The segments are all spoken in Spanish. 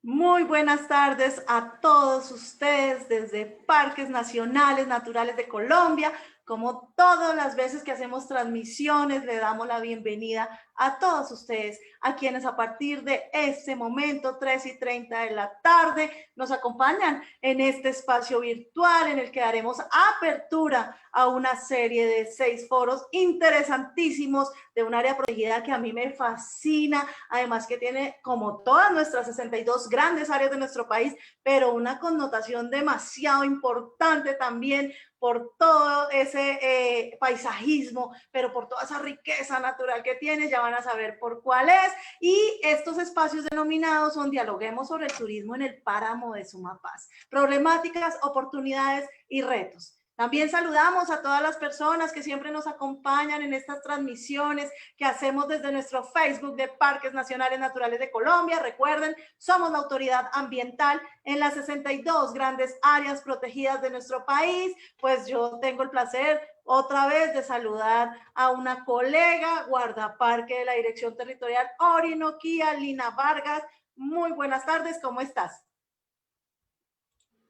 Muy buenas tardes a todos ustedes desde Parques Nacionales Naturales de Colombia. Como todas las veces que hacemos transmisiones, le damos la bienvenida a todos ustedes, a quienes a partir de este momento, 3:30 de la tarde, nos acompañan en este espacio virtual en el que daremos apertura a una serie de 6 foros interesantísimos de un área protegida que a mí me fascina, además que tiene, como todas nuestras 62 grandes áreas de nuestro país, pero una connotación demasiado importante también por todo ese paisajismo, pero por toda esa riqueza natural que tiene. Ya van a saber por cuál es. Y estos espacios denominados son Dialoguemos sobre el turismo en el páramo de Sumapaz, problemáticas, oportunidades y retos. También saludamos a todas las personas que siempre nos acompañan en estas transmisiones que hacemos desde nuestro Facebook de Parques Nacionales Naturales de Colombia. Recuerden, somos la autoridad ambiental en las 62 grandes áreas protegidas de nuestro país. Pues yo tengo el placer otra vez de saludar a una colega guardaparque de la Dirección Territorial Orinoquía, Lina Vargas. Muy buenas tardes, ¿cómo estás?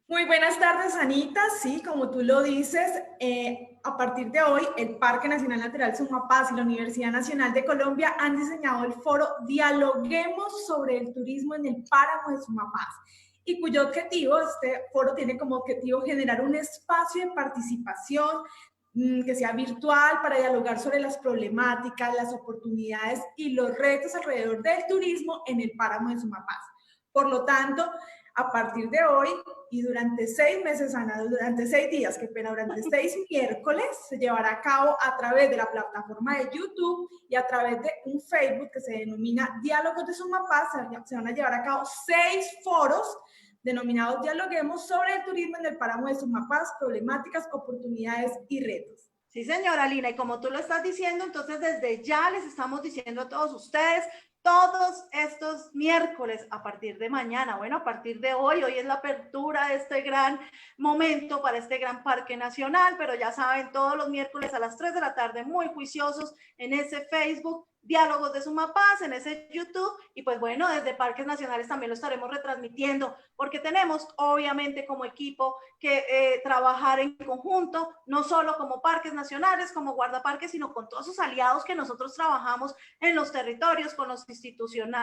Muy buenas tardes, Anita. Sí, como tú lo dices, a partir de hoy, el Parque Nacional Natural Sumapaz y la Universidad Nacional de Colombia han diseñado el foro Dialoguemos sobre el turismo en el páramo de Sumapaz, y cuyo objetivo, este foro tiene como objetivo generar un espacio de participación que sea virtual para dialogar sobre las problemáticas, las oportunidades y los retos alrededor del turismo en el páramo de Sumapaz. Por lo tanto, a partir de hoy y durante 6 meses, Ana, durante 6 días, durante 6 miércoles, se llevará a cabo a través de la plataforma de YouTube y a través de un Facebook que se denomina Diálogos de Sumapaz. Se van a llevar a cabo 6 foros denominados Dialoguemos sobre el turismo en el páramo de Sumapaz, problemáticas, oportunidades y retos. Sí, señora Lina, y como tú lo estás diciendo, entonces desde ya les estamos diciendo a todos ustedes, todos estos miércoles, a partir de mañana, bueno, a partir de hoy es la apertura de este gran momento para este gran parque nacional, pero ya saben, todos los miércoles a las 3 de la tarde, muy juiciosos en ese Facebook, Diálogos de Sumapaz, en ese YouTube, y pues bueno, desde Parques Nacionales también lo estaremos retransmitiendo, porque tenemos obviamente como equipo que trabajar en conjunto, no solo como parques nacionales, como guardaparques, sino con todos sus aliados que nosotros trabajamos en los territorios, con las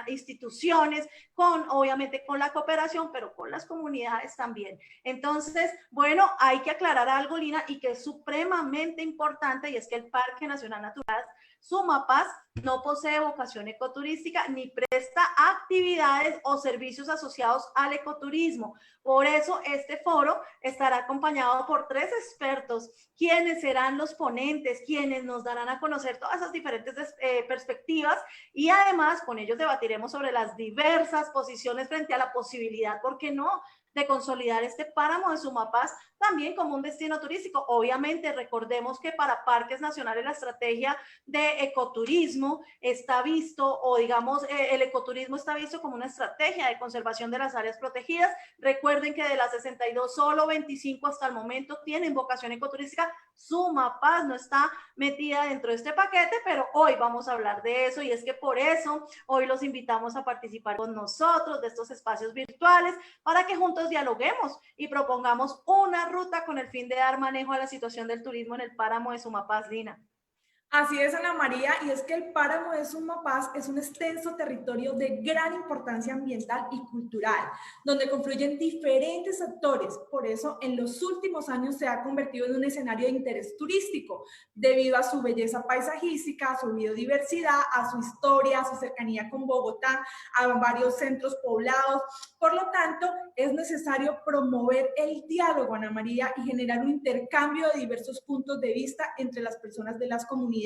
instituciones, con obviamente con la cooperación, pero con las comunidades también. Entonces, bueno, hay que aclarar algo, Lina, y que es supremamente importante, y es que el Parque Nacional Natural Sumapaz no posee vocación ecoturística ni presta actividades o servicios asociados al ecoturismo. Por eso este foro estará acompañado por 3 expertos, quienes serán los ponentes, quienes nos darán a conocer todas esas diferentes perspectivas, y además con ellos debatiremos sobre las diversas posiciones frente a la posibilidad, ¿por qué no?, de consolidar este páramo de Sumapaz también como un destino turístico. Obviamente, recordemos que para Parques Nacionales la estrategia de ecoturismo está visto, o digamos, el ecoturismo está visto como una estrategia de conservación de las áreas protegidas. Recuerden que de las 62, solo 25 hasta el momento tienen vocación ecoturística. Sumapaz no está metida dentro de este paquete, pero hoy vamos a hablar de eso, y es que por eso hoy los invitamos a participar con nosotros de estos espacios virtuales para que juntos dialoguemos y propongamos una ruta con el fin de dar manejo a la situación del turismo en el páramo de Sumapaz, Lina. Así es, Ana María, y es que el páramo de Sumapaz es un extenso territorio de gran importancia ambiental y cultural, donde confluyen diferentes actores. Por eso, en los últimos años se ha convertido en un escenario de interés turístico, debido a su belleza paisajística, a su biodiversidad, a su historia, a su cercanía con Bogotá, a varios centros poblados. Por lo tanto, es necesario promover el diálogo, Ana María, y generar un intercambio de diversos puntos de vista entre las personas de las comunidades,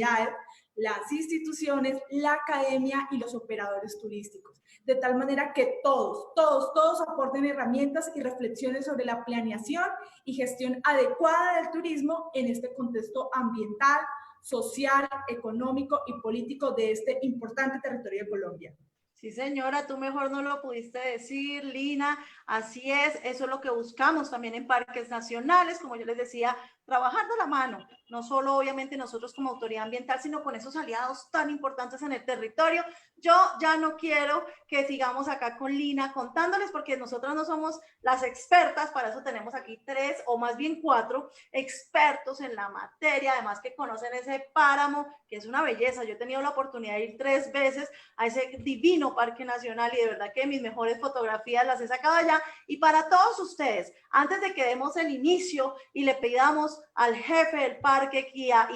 las instituciones, la academia y los operadores turísticos, de tal manera que todos aporten herramientas y reflexiones sobre la planeación y gestión adecuada del turismo en este contexto ambiental, social, económico y político de este importante territorio de Colombia. Sí, señora, tú mejor no lo pudiste decir, Lina. Así es, eso es lo que buscamos también en parques nacionales. Como yo les decía, trabajar de la mano, no solo obviamente nosotros como autoridad ambiental, sino con esos aliados tan importantes en el territorio. Yo ya no quiero que sigamos acá con Lina contándoles, porque nosotros no somos las expertas, para eso tenemos aquí 3 o más bien 4 expertos en la materia, además que conocen ese páramo, que es una belleza. Yo he tenido la oportunidad de ir 3 veces a ese divino parque nacional y de verdad que mis mejores fotografías las he sacado allá. Y para todos ustedes, antes de que demos el inicio y le pidamos al jefe del parque y a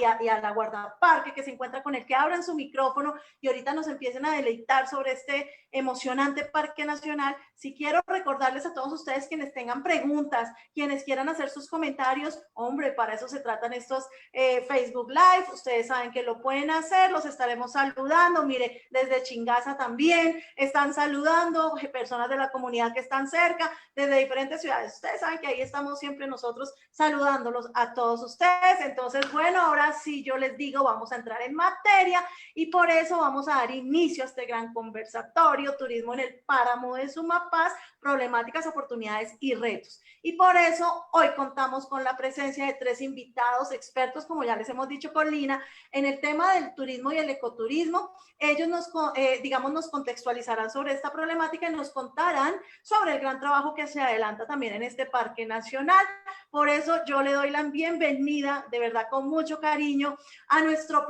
la guardaparque que se encuentra con el que abran su micrófono y ahorita nos empiecen a deleitar sobre este emocionante parque nacional, si quiero recordarles a todos ustedes quienes tengan preguntas, quienes quieran hacer sus comentarios, hombre, para eso se tratan estos Facebook Live, ustedes saben que lo pueden hacer, los estaremos saludando, mire, desde Chingaza también están saludando, personas de la comunidad que están cerca, desde diferentes ciudades, ustedes saben que ahí estamos siempre nosotros saludándolos a todos ustedes. Entonces, bueno, ahora sí yo les digo, vamos a entrar en materia y por eso vamos a dar inicio a este gran conversatorio, turismo en el páramo de Sumapaz, problemáticas, oportunidades y retos. Y por eso hoy contamos con la presencia de 3 invitados expertos, como ya les hemos dicho con Lina, en el tema del turismo y el ecoturismo. Ellos nos contextualizarán sobre esta problemática y nos contarán sobre el gran trabajo que se adelanta también en este parque nacional. Por eso yo le doy la bienvenida, de verdad con mucho cariño, a nuestros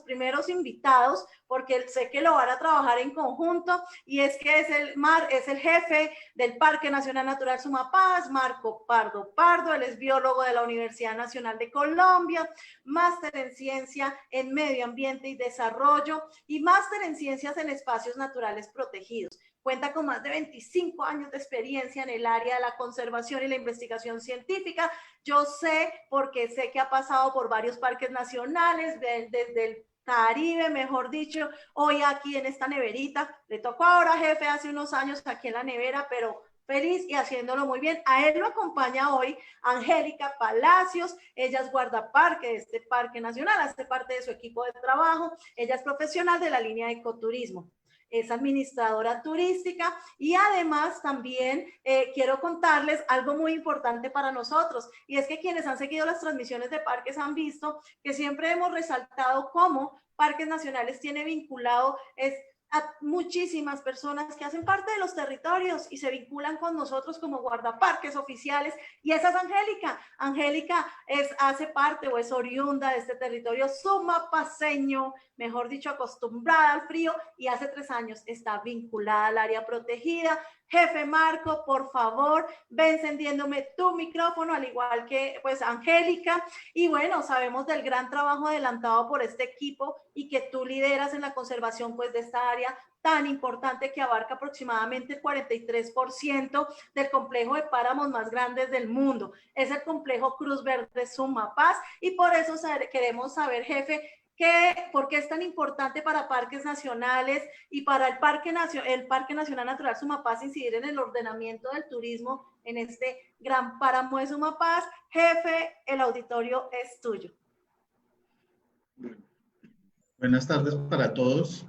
primeros invitados, porque sé que lo van a trabajar en conjunto, y es que es el jefe del Parque Nacional Natural Sumapaz, Marco Pardo Pardo. Él es biólogo de la Universidad Nacional de Colombia, máster en ciencia en medio ambiente y desarrollo y máster en ciencias en espacios naturales protegidos. Cuenta con más de 25 años de experiencia en el área de la conservación y la investigación científica. Yo sé, porque sé que ha pasado por varios parques nacionales, desde el Caribe, mejor dicho, hoy aquí en esta neverita. Le tocó ahora jefe hace unos años aquí en la nevera, pero feliz y haciéndolo muy bien. A él lo acompaña hoy Angélica Palacios. Ella es guardaparque de este parque nacional, hace parte de su equipo de trabajo. Ella es profesional de la línea de ecoturismo, es administradora turística y además también quiero contarles algo muy importante para nosotros, y es que quienes han seguido las transmisiones de parques han visto que siempre hemos resaltado cómo Parques Nacionales tiene vinculado a muchísimas personas que hacen parte de los territorios y se vinculan con nosotros como guardaparques oficiales, y esa es Angélica. Angélica hace parte o es oriunda de este territorio sumapaceño, mejor dicho, acostumbrada al frío, y hace 3 años está vinculada al área protegida. Jefe Marco, por favor, ve encendiéndome tu micrófono, al igual que pues Angélica. Y bueno, sabemos del gran trabajo adelantado por este equipo y que tú lideras en la conservación pues de esta área tan importante que abarca aproximadamente el 43% del complejo de páramos más grandes del mundo. Es el complejo Cruz Verde Sumapaz, y por eso queremos saber, jefe, ¿por qué es tan importante para parques nacionales y para el Parque Nacional Natural Sumapaz incidir en el ordenamiento del turismo en este gran páramo de Sumapaz? Jefe, el auditorio es tuyo. Buenas tardes para todos.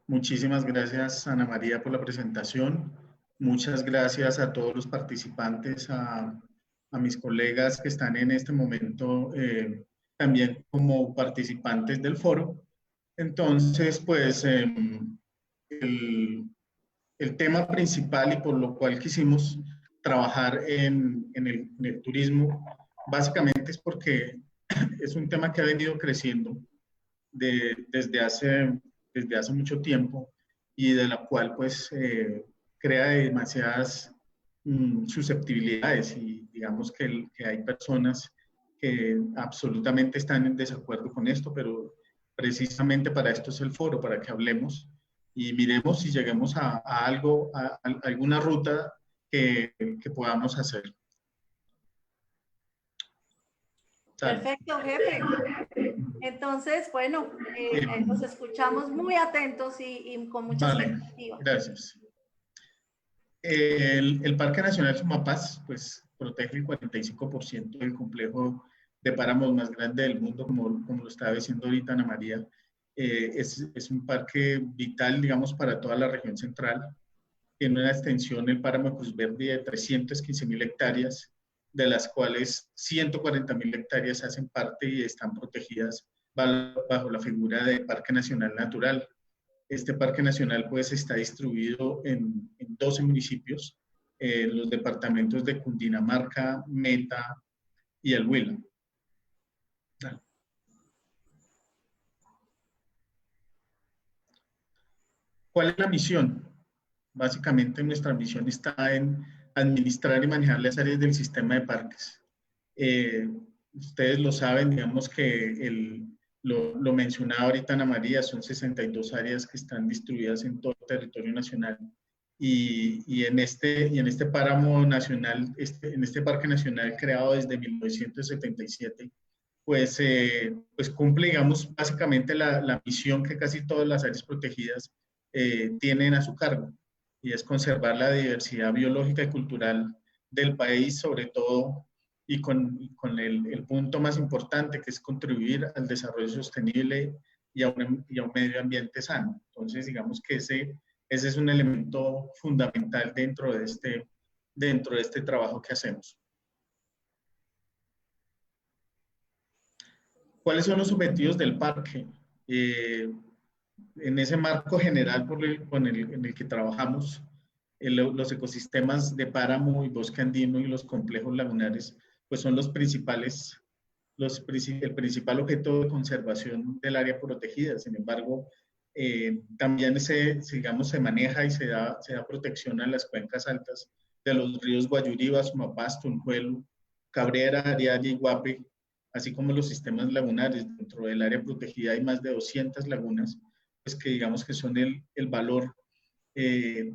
Muchísimas gracias, Ana María, por la presentación. Muchas gracias a todos los participantes, a mis colegas que están en este momento también como participantes del foro. Entonces, pues, el tema principal y por lo cual quisimos trabajar en el turismo, básicamente es porque es un tema que ha venido creciendo desde hace mucho tiempo, y de la cual pues crea demasiadas susceptibilidades, y digamos que hay personas que absolutamente están en desacuerdo con esto, pero precisamente para esto es el foro, para que hablemos y miremos si lleguemos a algo, a alguna ruta que podamos hacer. Perfecto, jefe. Entonces, bueno, nos escuchamos muy atentos y con mucha expectativa. Gracias. El Parque Nacional Sumapaz, pues, protege el 45% del complejo de páramos más grande del mundo, como lo estaba diciendo ahorita Ana María. Es un parque vital, digamos, para toda la región central. Tiene una extensión, el páramo Cruz Verde, de 315.000 hectáreas, de las cuales 140.000 hectáreas hacen parte y están protegidas bajo la figura de Parque Nacional Natural. Este Parque Nacional pues está distribuido en 12 municipios, los departamentos de Cundinamarca, Meta y el Huila. ¿Cuál es la misión? Básicamente nuestra misión está en administrar y manejar las áreas del sistema de parques. Ustedes lo saben, digamos que lo mencionaba ahorita Ana María, son 62 áreas que están distribuidas en todo el territorio nacional. Y en este páramo nacional, en este parque nacional creado desde 1977, pues cumple, digamos, básicamente la misión que casi todas las áreas protegidas tienen a su cargo, y es conservar la diversidad biológica y cultural del país, sobre todo, y con el punto más importante, que es contribuir al desarrollo sostenible y a un medio ambiente sano. Entonces, digamos que ese es un elemento fundamental dentro de este trabajo que hacemos. ¿Cuáles son los objetivos del parque? En ese marco general en el que trabajamos, los ecosistemas de páramo y bosque andino y los complejos lagunares, pues son el principal objeto de conservación del área protegida. Sin embargo, también digamos, se maneja y se da protección a las cuencas altas de los ríos Guayuriba, Sumapaz, Tunjuelo, Cabrera, Ariari y Guape, así como los sistemas lagunares. Dentro del área protegida hay más de 200 lagunas, pues que digamos que son el valor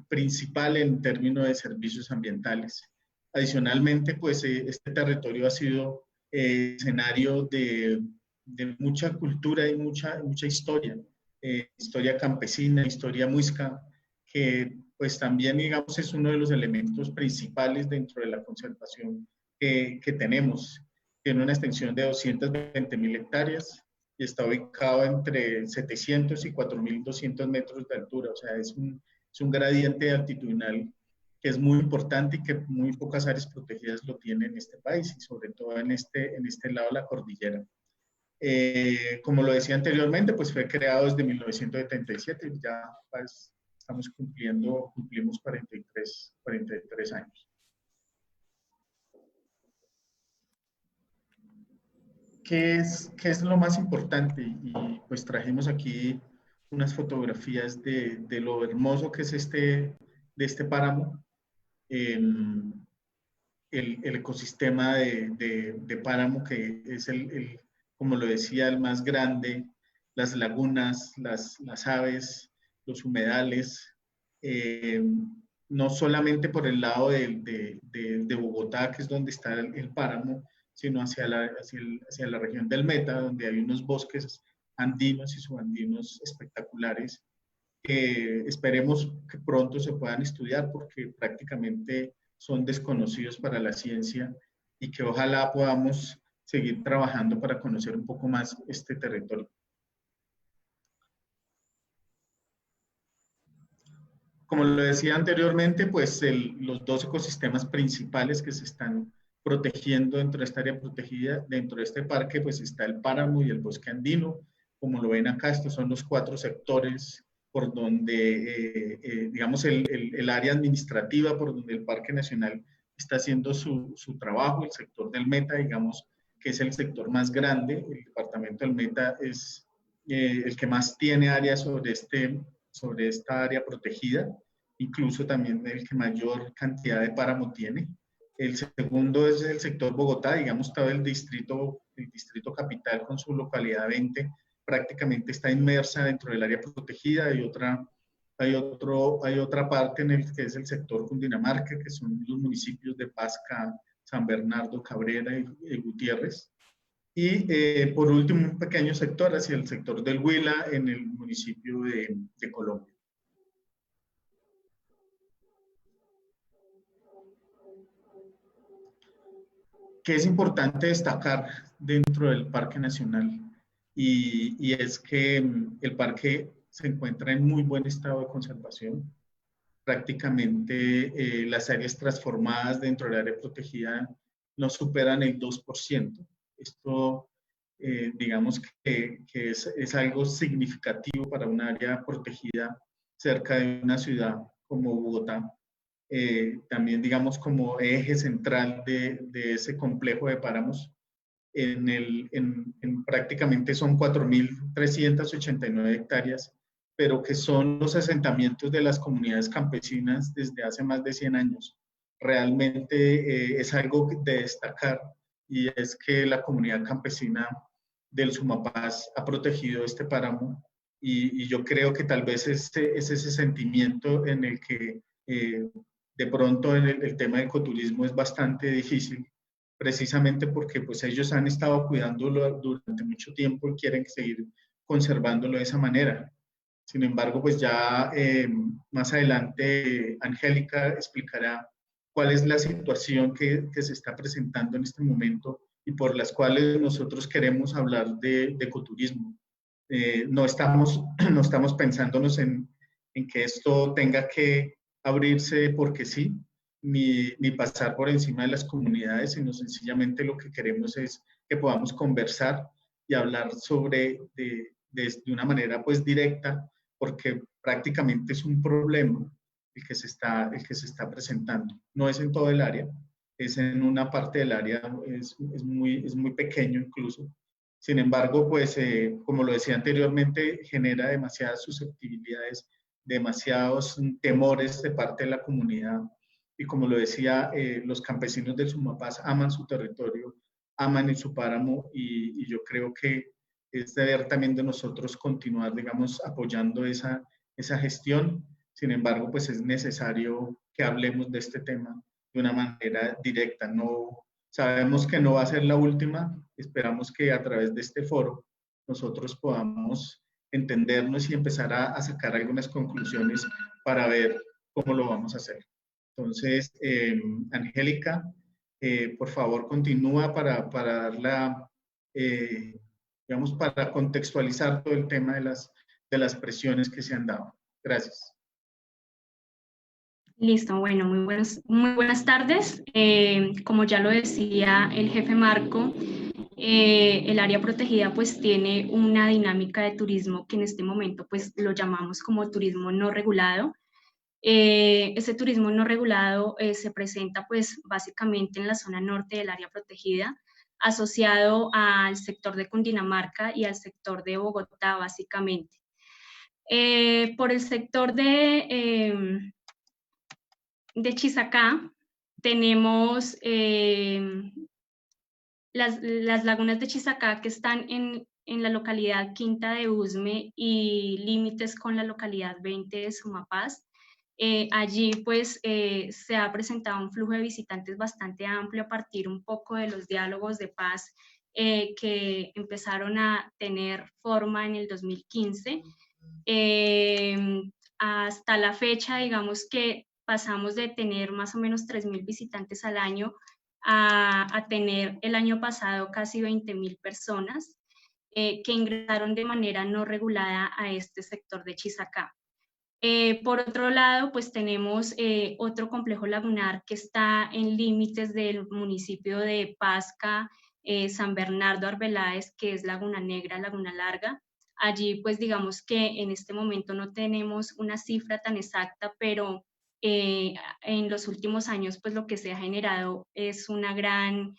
principal en términos de servicios ambientales. Adicionalmente, pues este territorio ha sido escenario de mucha cultura y mucha historia, historia campesina, historia muisca, que pues también, digamos, es uno de los elementos principales dentro de la conservación que tenemos. Tiene una extensión de 220.000 hectáreas y está ubicado entre 700 y 4.200 metros de altura. O sea, es un gradiente altitudinal que es muy importante y que muy pocas áreas protegidas lo tienen en este país, y sobre todo en este lado de la cordillera. Como lo decía anteriormente, pues fue creado desde 1977, ya pues, cumplimos 43 años. ¿Qué es lo más importante? Y pues trajimos aquí unas fotografías de lo hermoso que es de este páramo. El ecosistema de páramo, que es como lo decía, el más grande, las lagunas, las aves, los humedales, no solamente por el lado de Bogotá, que es donde está el páramo, sino hacia la región del Meta, donde hay unos bosques andinos y subandinos espectaculares, que esperemos que pronto se puedan estudiar, porque prácticamente son desconocidos para la ciencia, y que ojalá podamos seguir trabajando para conocer un poco más este territorio. Como lo decía anteriormente, pues los dos ecosistemas principales que se están protegiendo dentro de esta área protegida, dentro de este parque, pues está el páramo y el bosque andino. Como lo ven acá, estos son los 4 sectores por donde, digamos, el área administrativa por donde el Parque Nacional está haciendo su trabajo. El sector del Meta, digamos, que es el sector más grande. El departamento del Meta es el que más tiene área sobre esta área protegida, incluso también el que mayor cantidad de páramo tiene. El segundo es el sector Bogotá, digamos, todo el distrito capital con su localidad 20, prácticamente está inmersa dentro del área protegida. Hay otra parte en el que es el sector Cundinamarca, que son los municipios de Pasca, San Bernardo, Cabrera y Gutiérrez. Y por último, un pequeño sector hacia el sector del Huila, en el municipio de Colombia. ¿Qué es importante destacar dentro del Parque Nacional? Y es que el parque se encuentra en muy buen estado de conservación. Prácticamente las áreas transformadas dentro del área protegida no superan el 2%. Esto, digamos que es algo significativo para un área protegida cerca de una ciudad como Bogotá. También, digamos, como eje central de ese complejo de páramos, prácticamente son 4.389 hectáreas, pero que son los asentamientos de las comunidades campesinas desde hace más de 100 años. Realmente es algo de destacar, y es que la comunidad campesina del Sumapaz ha protegido este páramo, y yo creo que tal vez es ese sentimiento en el que de pronto el tema del ecoturismo es bastante difícil, precisamente porque pues ellos han estado cuidándolo durante mucho tiempo y quieren seguir conservándolo de esa manera. Sin embargo, pues ya más adelante Angélica explicará cuál es la situación que se está presentando en este momento y por las cuales nosotros queremos hablar de ecoturismo. No estamos pensándonos en que esto tenga que abrirse porque sí, ni pasar por encima de las comunidades, sino sencillamente lo que queremos es que podamos conversar y hablar sobre de una manera pues directa, porque prácticamente es un problema el que se está presentando. No es en todo el área, es en una parte del área, es muy pequeño incluso. Sin embargo, pues como lo decía anteriormente, genera demasiadas susceptibilidades, demasiados temores de parte de la comunidad. Y como lo decía, los campesinos del Sumapaz aman su territorio, aman su páramo, y yo creo que es deber también de nosotros continuar, digamos, apoyando esa gestión. Sin embargo, pues es necesario que hablemos de este tema de una manera directa. No, sabemos que no va a ser la última, esperamos que a través de este foro nosotros podamos entendernos y empezar a sacar algunas conclusiones para ver cómo lo vamos a hacer. Entonces, Angélica, por favor, continúa para dar la, digamos, para contextualizar todo el tema de las presiones que se han dado. Gracias. Listo, bueno, muy buenas tardes. Como ya lo decía el jefe Marco, el área protegida pues tiene una dinámica de turismo que en este momento pues lo llamamos como turismo no regulado. Ese turismo no regulado se presenta pues básicamente en la zona norte del área protegida, asociado al sector de Cundinamarca y al sector de Bogotá básicamente. Por el sector de Chisacá tenemos las lagunas de Chisacá que están en la localidad Quinta de Usme y límites con la localidad 20 de Sumapaz. Allí pues se ha presentado un flujo de visitantes bastante amplio a partir un poco de los diálogos de paz que empezaron a tener forma en el 2015. Hasta la fecha, digamos que pasamos de tener más o menos 3.000 visitantes al año a tener el año pasado casi 20.000 personas que ingresaron de manera no regulada a este sector de Chisacá. Por otro lado, pues tenemos otro complejo lagunar que está en límites del municipio de Pasca, San Bernardo, Arbeláez, que es Laguna Negra, Laguna Larga. Allí, pues digamos que en este momento no tenemos una cifra tan exacta, pero en los últimos años, pues lo que se ha generado es una gran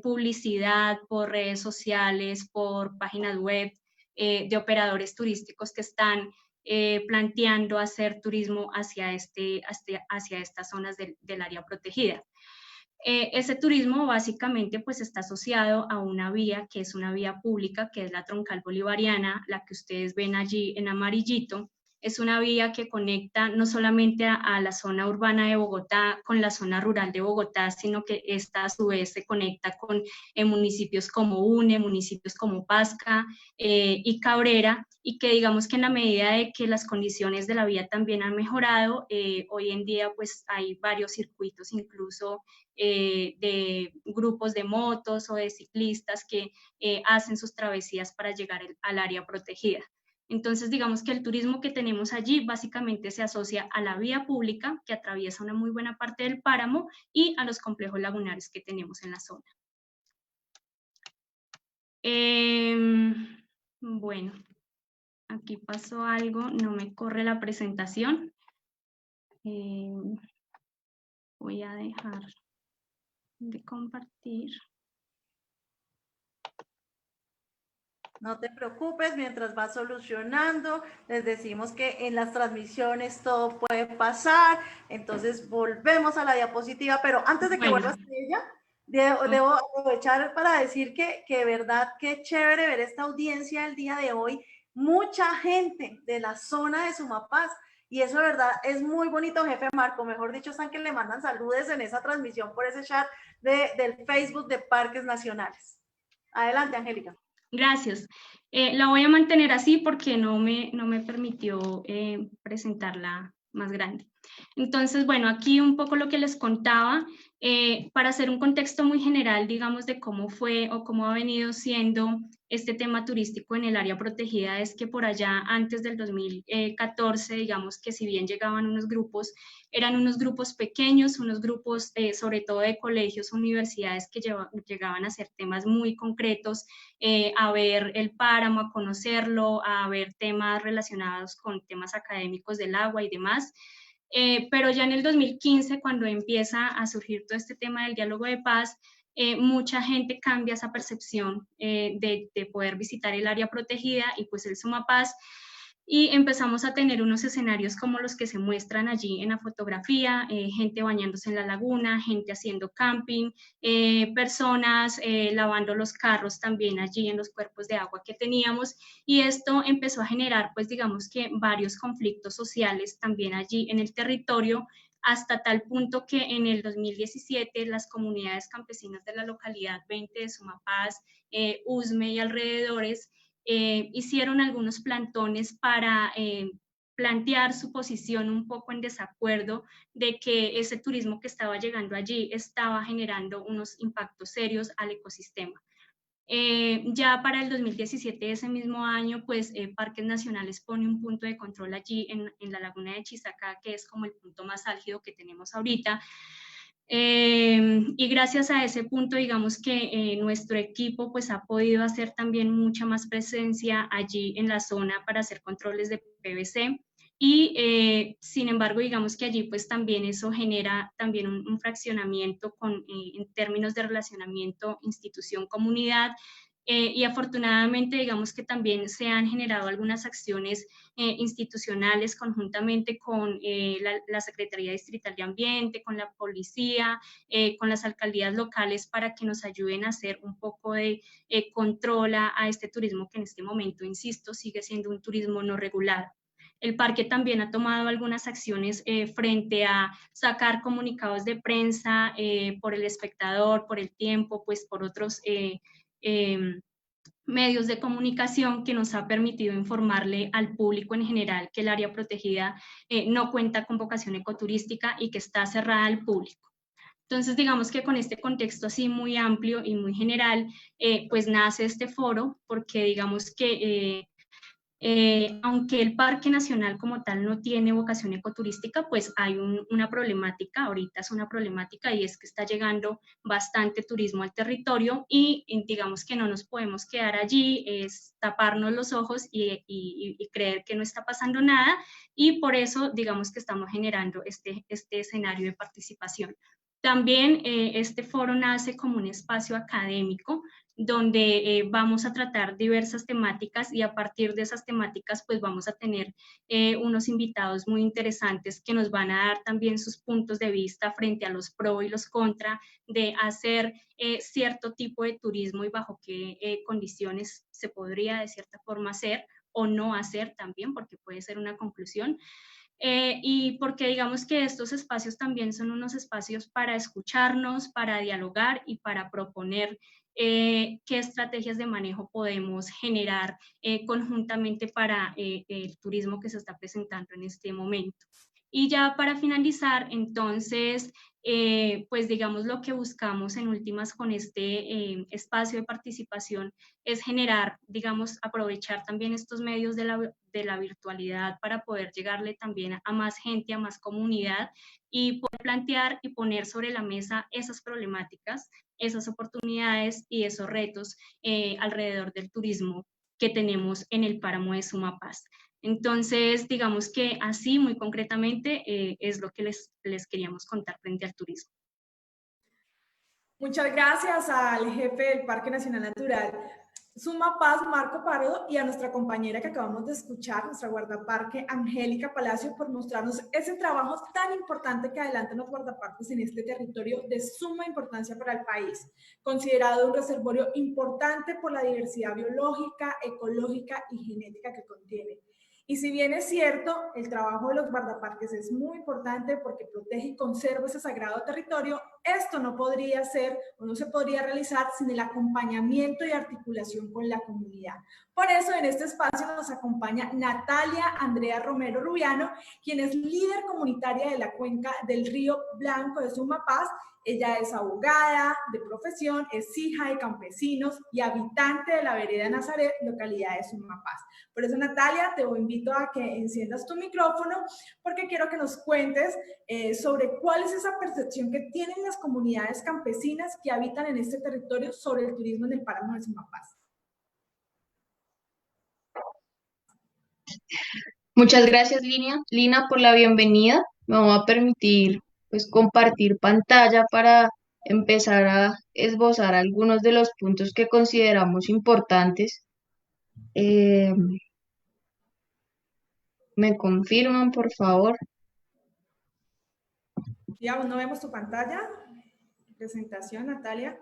publicidad por redes sociales, por páginas web de operadores turísticos que están planteando hacer turismo hacia estas zonas del área protegida. Ese turismo básicamente pues está asociado a una vía que es una vía pública, que es la troncal bolivariana, la que ustedes ven allí en amarillito. Es una vía que conecta no solamente a la zona urbana de Bogotá con la zona rural de Bogotá, sino que esta a su vez se conecta con municipios como UNE, municipios como Pasca y Cabrera, y que digamos que en la medida de que las condiciones de la vía también han mejorado, hoy en día pues hay varios circuitos incluso de grupos de motos o de ciclistas que hacen sus travesías para llegar al área protegida. Entonces, digamos que el turismo que tenemos allí básicamente se asocia a la vía pública que atraviesa una muy buena parte del páramo y a los complejos lagunares que tenemos en la zona. Bueno, aquí pasó algo, no me corre la presentación. Voy a dejar de compartir. No te preocupes, mientras vas solucionando, les decimos que en las transmisiones todo puede pasar, entonces volvemos a la diapositiva, pero antes de que vuelvas a ella, debo aprovechar para decir que de verdad, qué chévere ver esta audiencia el día de hoy, mucha gente de la zona de Sumapaz, y eso de verdad es muy bonito, jefe Marco, mejor dicho, están que le mandan saludos en esa transmisión por ese chat del Facebook de Parques Nacionales. Adelante, Angélica. Gracias. La voy a mantener así porque no me permitió presentarla más grande. Entonces, bueno, aquí un poco lo que les contaba, para hacer un contexto muy general, digamos, de cómo fue o cómo ha venido siendo este tema turístico en el área protegida, es que por allá antes del 2014, digamos que si bien llegaban unos grupos, eran unos grupos pequeños, unos grupos sobre todo de colegios, universidades que llegaban a hacer temas muy concretos, a ver el páramo, a conocerlo, a ver temas relacionados con temas académicos del agua y demás. Pero ya en el 2015, cuando empieza a surgir todo este tema del diálogo de paz, mucha gente cambia esa percepción de poder visitar el área protegida y pues el Sumapaz, y empezamos a tener unos escenarios como los que se muestran allí en la fotografía, gente bañándose en la laguna, gente haciendo camping, personas lavando los carros también allí en los cuerpos de agua que teníamos, y esto empezó a generar, pues digamos que varios conflictos sociales también allí en el territorio, hasta tal punto que en el 2017 las comunidades campesinas de la localidad 20 de Sumapaz, Usme y alrededores, hicieron algunos plantones para plantear su posición un poco en desacuerdo de que ese turismo que estaba llegando allí estaba generando unos impactos serios al ecosistema. Ya para el 2017, ese mismo año, pues Parques Nacionales pone un punto de control allí en la laguna de Chisacá, que es como el punto más álgido que tenemos ahorita. Y gracias a ese punto, digamos que nuestro equipo pues ha podido hacer también mucha más presencia allí en la zona para hacer controles de PVC, y sin embargo, digamos que allí pues también eso genera también un fraccionamiento en términos de relacionamiento institución-comunidad, y afortunadamente digamos que también se han generado algunas acciones institucionales conjuntamente con la Secretaría Distrital de Ambiente, con la policía, con las alcaldías locales, para que nos ayuden a hacer un poco de control a este turismo que en este momento, insisto, sigue siendo un turismo no regulado. El parque también ha tomado algunas acciones frente a sacar comunicados de prensa por El Espectador, por El Tiempo, pues por otros medios de comunicación, que nos ha permitido informarle al público en general que el área protegida no cuenta con vocación ecoturística y que está cerrada al público. Entonces, digamos que con este contexto así muy amplio y muy general, pues nace este foro, porque digamos que aunque el Parque Nacional como tal no tiene vocación ecoturística, pues hay una problemática, ahorita es una problemática, y es que está llegando bastante turismo al territorio, y digamos que no nos podemos quedar allí, es taparnos los ojos y creer que no está pasando nada, y por eso digamos que estamos generando este escenario de participación. También este foro nace como un espacio académico donde vamos a tratar diversas temáticas, y a partir de esas temáticas pues vamos a tener unos invitados muy interesantes que nos van a dar también sus puntos de vista frente a los pro y los contra de hacer cierto tipo de turismo y bajo qué condiciones se podría de cierta forma hacer o no hacer también, porque puede ser una conclusión. Y porque digamos que estos espacios también son unos espacios para escucharnos, para dialogar y para proponer qué estrategias de manejo podemos generar conjuntamente para el turismo que se está presentando en este momento. Y ya para finalizar, entonces, pues digamos lo que buscamos en últimas con este espacio de participación es generar, digamos, aprovechar también estos medios de la virtualidad para poder llegarle también a más gente, a más comunidad y poder plantear y poner sobre la mesa esas problemáticas, esas oportunidades y esos retos alrededor del turismo que tenemos en el páramo de Sumapaz. Entonces, digamos que así, muy concretamente, es lo que les queríamos contar frente al turismo. Muchas gracias al jefe del Parque Nacional Natural Sumapaz, Marco Pardo, y a nuestra compañera que acabamos de escuchar, nuestra guardaparque Angélica Palacio, por mostrarnos ese trabajo tan importante que adelantan los guardaparques en este territorio de suma importancia para el país, considerado un reservorio importante por la diversidad biológica, ecológica y genética que contiene. Y si bien es cierto, el trabajo de los guardaparques es muy importante porque protege y conserva ese sagrado territorio, esto no podría ser o no se podría realizar sin el acompañamiento y articulación con la comunidad. Por eso en este espacio nos acompaña Natalia Andrea Romero Rubiano, quien es líder comunitaria de la cuenca del Río Blanco de Sumapaz. Ella es abogada de profesión, es hija de campesinos y habitante de la vereda Nazaret, localidad de Sumapaz. Por eso, Natalia, te invito a que enciendas tu micrófono porque quiero que nos cuentes sobre cuál es esa percepción que tienen las comunidades campesinas que habitan en este territorio sobre el turismo en el páramo de Sumapaz. Muchas gracias, Lina, por la bienvenida. Me voy a permitir pues compartir pantalla para empezar a esbozar algunos de los puntos que consideramos importantes. ¿Me confirman, por favor? Ya, ¿no vemos tu pantalla? Presentación, Natalia.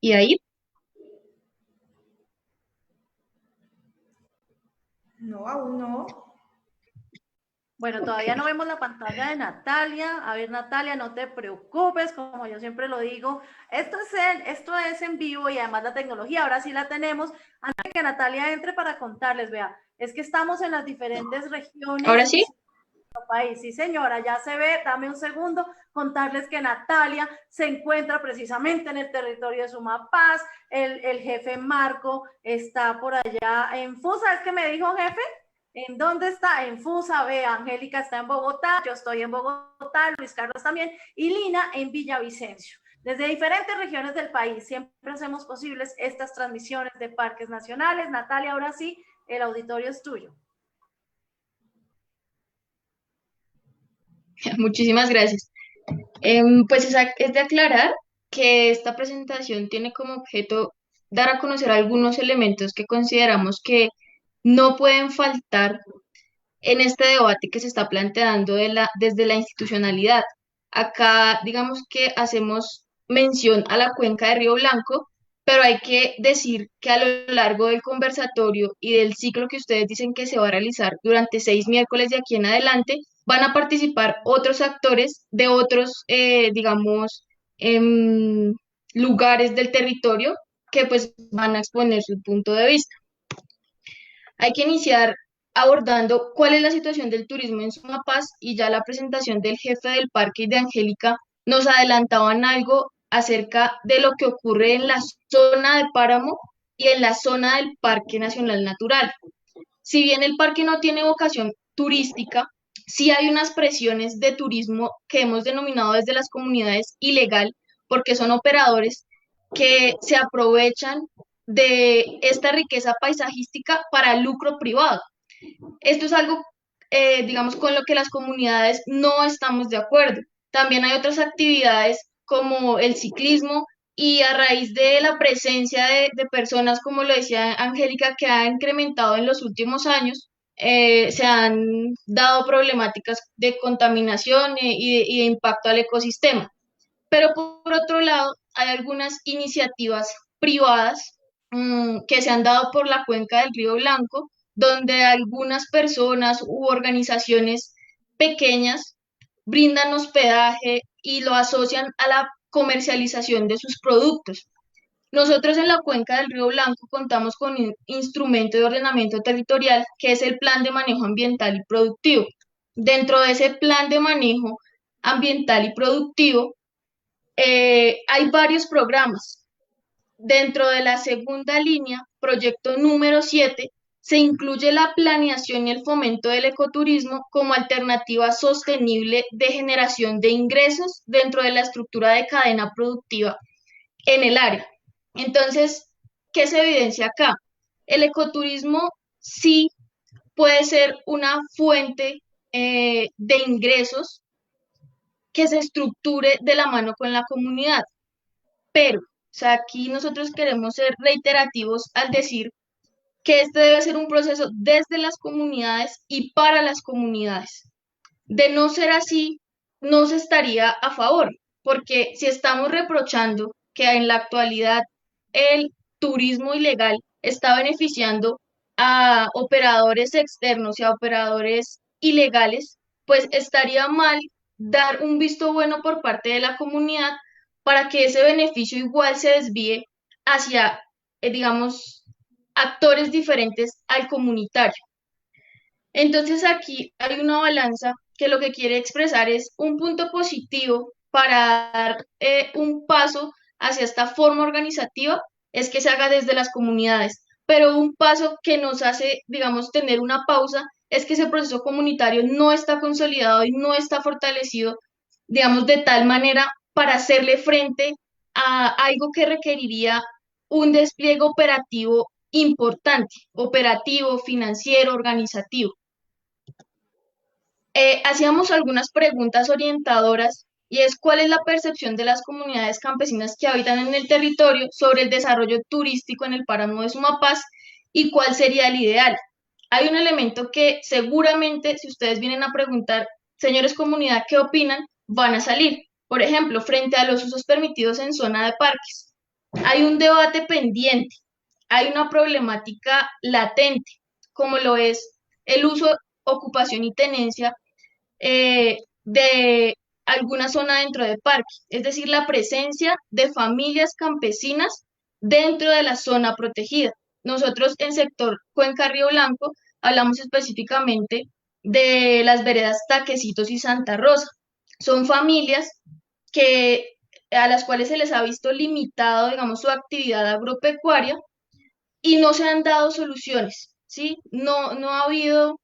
¿Y ahí? No, aún no. Bueno, todavía no vemos la pantalla de Natalia. A ver, Natalia, no te preocupes, como yo siempre lo digo, esto es en vivo y además la tecnología, ahora sí la tenemos. Antes de que Natalia entre para contarles, vea, es que estamos en las diferentes regiones. ¿Ahora sí? País. Sí, señora, ya se ve. Dame un segundo, contarles que Natalia se encuentra precisamente en el territorio de Sumapaz. El jefe Marco está por allá en Fusa. ¿Es que me dijo, jefe? ¿En dónde está? En Fusa. Ve, Angélica está en Bogotá, yo estoy en Bogotá, Luis Carlos también, y Lina en Villavicencio. Desde diferentes regiones del país siempre hacemos posibles estas transmisiones de parques nacionales. Natalia, ahora sí, el auditorio es tuyo. Muchísimas gracias. Pues es de aclarar que esta presentación tiene como objeto dar a conocer algunos elementos que consideramos que no pueden faltar en este debate que se está planteando desde la institucionalidad. Acá, digamos que hacemos mención a la cuenca de Río Blanco, pero hay que decir que a lo largo del conversatorio y del ciclo que ustedes dicen que se va a realizar durante 6 miércoles de aquí en adelante, van a participar otros actores de otros, digamos, lugares del territorio que pues van a exponer su punto de vista. Hay que iniciar abordando cuál es la situación del turismo en Sumapaz y ya la presentación del jefe del parque y de Angélica nos adelantaban algo acerca de lo que ocurre en la zona de páramo y en la zona del Parque Nacional Natural. Si bien el parque no tiene vocación turística, sí hay unas presiones de turismo que hemos denominado desde las comunidades ilegal, porque son operadores que se aprovechan de esta riqueza paisajística para lucro privado. Esto es algo, digamos, con lo que las comunidades no estamos de acuerdo. También hay otras actividades como el ciclismo y a raíz de la presencia de personas, como lo decía Angélica, que ha incrementado en los últimos años, se han dado problemáticas de contaminación y de impacto al ecosistema. Pero por otro lado, hay algunas iniciativas privadas que se han dado por la cuenca del Río Blanco, donde algunas personas u organizaciones pequeñas brindan hospedaje y lo asocian a la comercialización de sus productos. Nosotros en la cuenca del Río Blanco contamos con un instrumento de ordenamiento territorial que es el Plan de Manejo Ambiental y Productivo. Dentro de ese plan de manejo ambiental y productivo, hay varios programas. Dentro de la segunda línea, proyecto número 7, se incluye la planeación y el fomento del ecoturismo como alternativa sostenible de generación de ingresos dentro de la estructura de cadena productiva en el área. Entonces, ¿qué se evidencia acá? El ecoturismo sí puede ser una fuente de ingresos que se estructure de la mano con la comunidad, pero, o sea, aquí nosotros queremos ser reiterativos al decir que este debe ser un proceso desde las comunidades y para las comunidades. De no ser así, no se estaría a favor, porque si estamos reprochando que en la actualidad el turismo ilegal está beneficiando a operadores externos y a operadores ilegales, pues estaría mal dar un visto bueno por parte de la comunidad para que ese beneficio igual se desvíe hacia, digamos, actores diferentes al comunitario. Entonces aquí hay una balanza que lo que quiere expresar es un punto positivo para dar un paso hacia esta forma organizativa, es que se haga desde las comunidades, pero un paso que nos hace, digamos, tener una pausa, es que ese proceso comunitario no está consolidado y no está fortalecido, digamos, de tal manera para hacerle frente a algo que requeriría un despliegue operativo importante, operativo, financiero, organizativo. Hacíamos algunas preguntas orientadoras y es cuál es la percepción de las comunidades campesinas que habitan en el territorio sobre el desarrollo turístico en el páramo de Sumapaz y cuál sería el ideal. Hay un elemento que seguramente si ustedes vienen a preguntar, señores comunidad, ¿qué opinan? Van a salir. Por ejemplo, frente a los usos permitidos en zona de parques. Hay un debate pendiente, hay una problemática latente, como lo es el uso, ocupación y tenencia de alguna zona dentro del parque, es decir, la presencia de familias campesinas dentro de la zona protegida. Nosotros en sector Cuenca Río Blanco hablamos específicamente de las veredas Taquecitos y Santa Rosa. Son familias a las cuales se les ha visto limitado, digamos, su actividad agropecuaria y no se han dado soluciones, ¿sí? No ha habido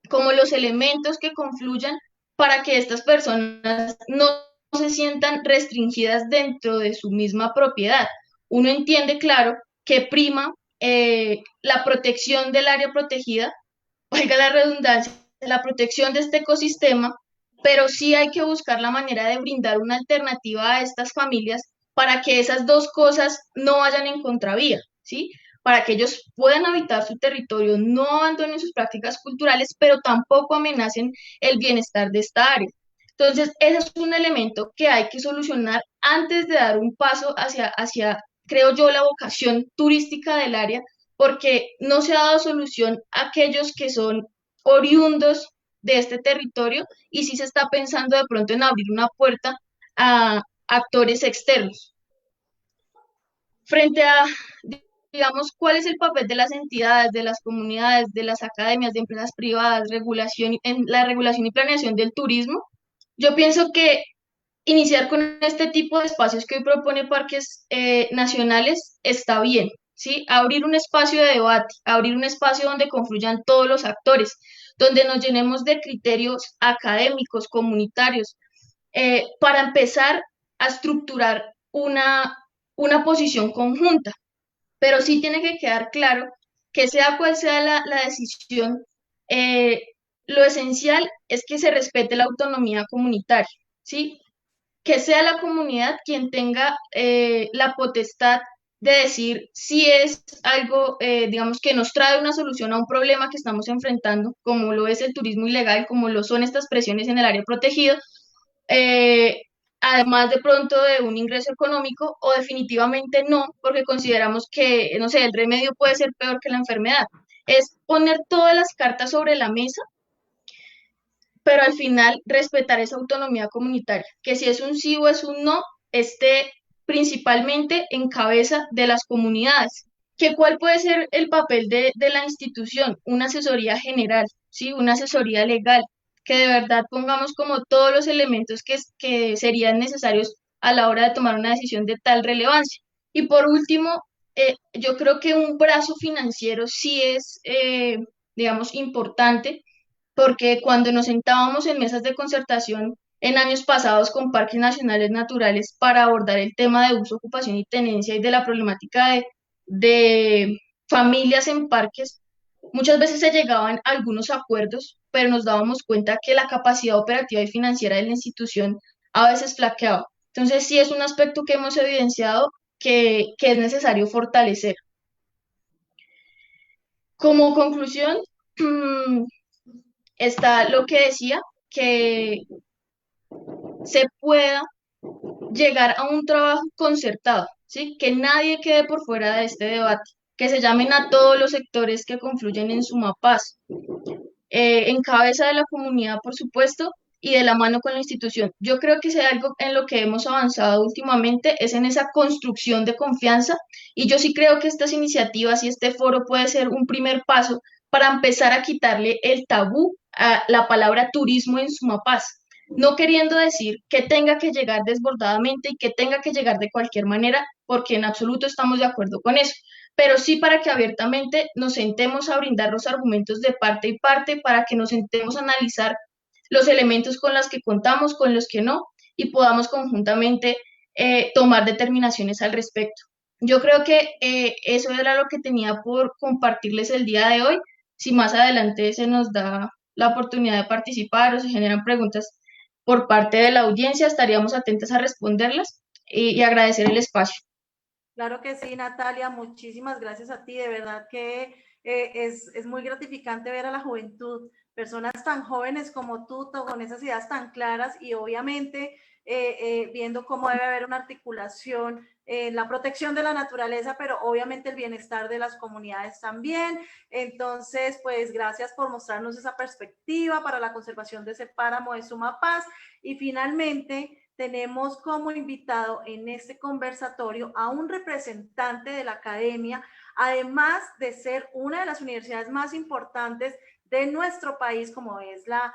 como los elementos que confluyan para que estas personas no se sientan restringidas dentro de su misma propiedad. Uno entiende, claro, que prima la protección del área protegida, valga la redundancia, la protección de este ecosistema, pero sí hay que buscar la manera de brindar una alternativa a estas familias para que esas dos cosas no vayan en contravía, ¿sí? Para que ellos puedan habitar su territorio, no abandonen sus prácticas culturales, pero tampoco amenacen el bienestar de esta área. Entonces, ese es un elemento que hay que solucionar antes de dar un paso hacia, creo yo, la vocación turística del área, porque no se ha dado solución a aquellos que son oriundos de este territorio y sí se está pensando de pronto en abrir una puerta a actores externos. Frente a, digamos, cuál es el papel de las entidades, de las comunidades, de las academias, de empresas privadas, en la regulación y planeación del turismo, yo pienso que iniciar con este tipo de espacios que hoy propone Parques Nacionales está bien, ¿sí? Abrir un espacio de debate, abrir un espacio donde confluyan todos los actores, donde nos llenemos de criterios académicos, comunitarios, para empezar a estructurar una posición conjunta. Pero sí tiene que quedar claro que sea cual sea la decisión, lo esencial es que se respete la autonomía comunitaria, ¿sí? Que sea la comunidad quien tenga la potestad de decir si es algo, digamos, que nos trae una solución a un problema que estamos enfrentando, como lo es el turismo ilegal, como lo son estas presiones en el área protegida, además de pronto de un ingreso económico, o definitivamente no, porque consideramos que, no sé, el remedio puede ser peor que la enfermedad. Es poner todas las cartas sobre la mesa, pero al final respetar esa autonomía comunitaria, que si es un sí o es un no, esté principalmente en cabeza de las comunidades. ¿Cuál puede ser el papel de la institución? Una asesoría general, ¿sí? Una asesoría legal, que de verdad pongamos como todos los elementos que serían necesarios a la hora de tomar una decisión de tal relevancia. Y por último, yo creo que un brazo financiero sí es, digamos, importante, porque cuando nos sentábamos en mesas de concertación en años pasados con parques nacionales naturales para abordar el tema de uso, ocupación y tenencia y de la problemática de familias en parques, muchas veces se llegaban a algunos acuerdos, pero nos dábamos cuenta que la capacidad operativa y financiera de la institución a veces flaqueaba. Entonces, sí es un aspecto que hemos evidenciado que es necesario fortalecer. Como conclusión, está lo que decía, que se pueda llegar a un trabajo concertado, ¿sí? Que nadie quede por fuera de este debate, que se llamen a todos los sectores que confluyen en Sumapaz, en cabeza de la comunidad, por supuesto, y de la mano con la institución. Yo creo que si hay algo en lo que hemos avanzado últimamente es en esa construcción de confianza, y yo sí creo que estas iniciativas y este foro puede ser un primer paso para empezar a quitarle el tabú a la palabra turismo en Sumapaz, no queriendo decir que tenga que llegar desbordadamente y que tenga que llegar de cualquier manera, porque en absoluto estamos de acuerdo con eso, pero sí para que abiertamente nos sentemos a brindar los argumentos de parte y parte, para que nos sentemos a analizar los elementos con los que contamos, con los que no, y podamos conjuntamente tomar determinaciones al respecto. Yo creo que eso era lo que tenía por compartirles el día de hoy. Si más adelante se nos da la oportunidad de participar o se generan preguntas por parte de la audiencia, estaríamos atentos a responderlas y agradecer el espacio. Claro que sí, Natalia, muchísimas gracias a ti. De verdad que es muy gratificante ver a la juventud, personas tan jóvenes como tú, con esas ideas tan claras y obviamente viendo cómo debe haber una articulación en la protección de la naturaleza, pero obviamente el bienestar de las comunidades también. Entonces, pues gracias por mostrarnos esa perspectiva para la conservación de ese páramo de Sumapaz. Y finalmente, tenemos como invitado en este conversatorio a un representante de la academia, además de ser una de las universidades más importantes de nuestro país, como es la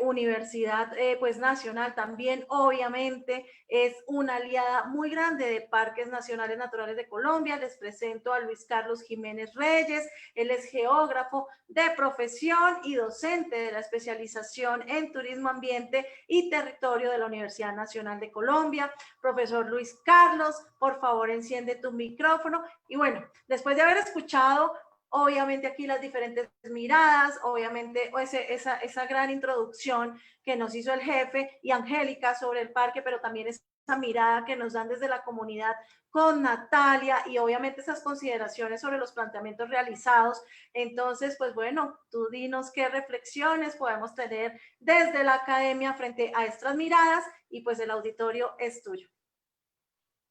Universidad pues Nacional. También obviamente es una aliada muy grande de Parques Nacionales Naturales de Colombia. Les presento a Luis Carlos Jiménez Reyes. Él es geógrafo de profesión y docente de la especialización en turismo, ambiente y territorio de la Universidad Nacional de Colombia. Profesor Luis Carlos, por favor enciende tu micrófono. Y bueno, después de haber escuchado obviamente aquí las diferentes miradas, obviamente esa gran introducción que nos hizo el jefe y Angélica sobre el parque, pero también esa mirada que nos dan desde la comunidad con Natalia y obviamente esas consideraciones sobre los planteamientos realizados. Entonces, pues bueno, tú dinos qué reflexiones podemos tener desde la academia frente a estas miradas y pues el auditorio es tuyo.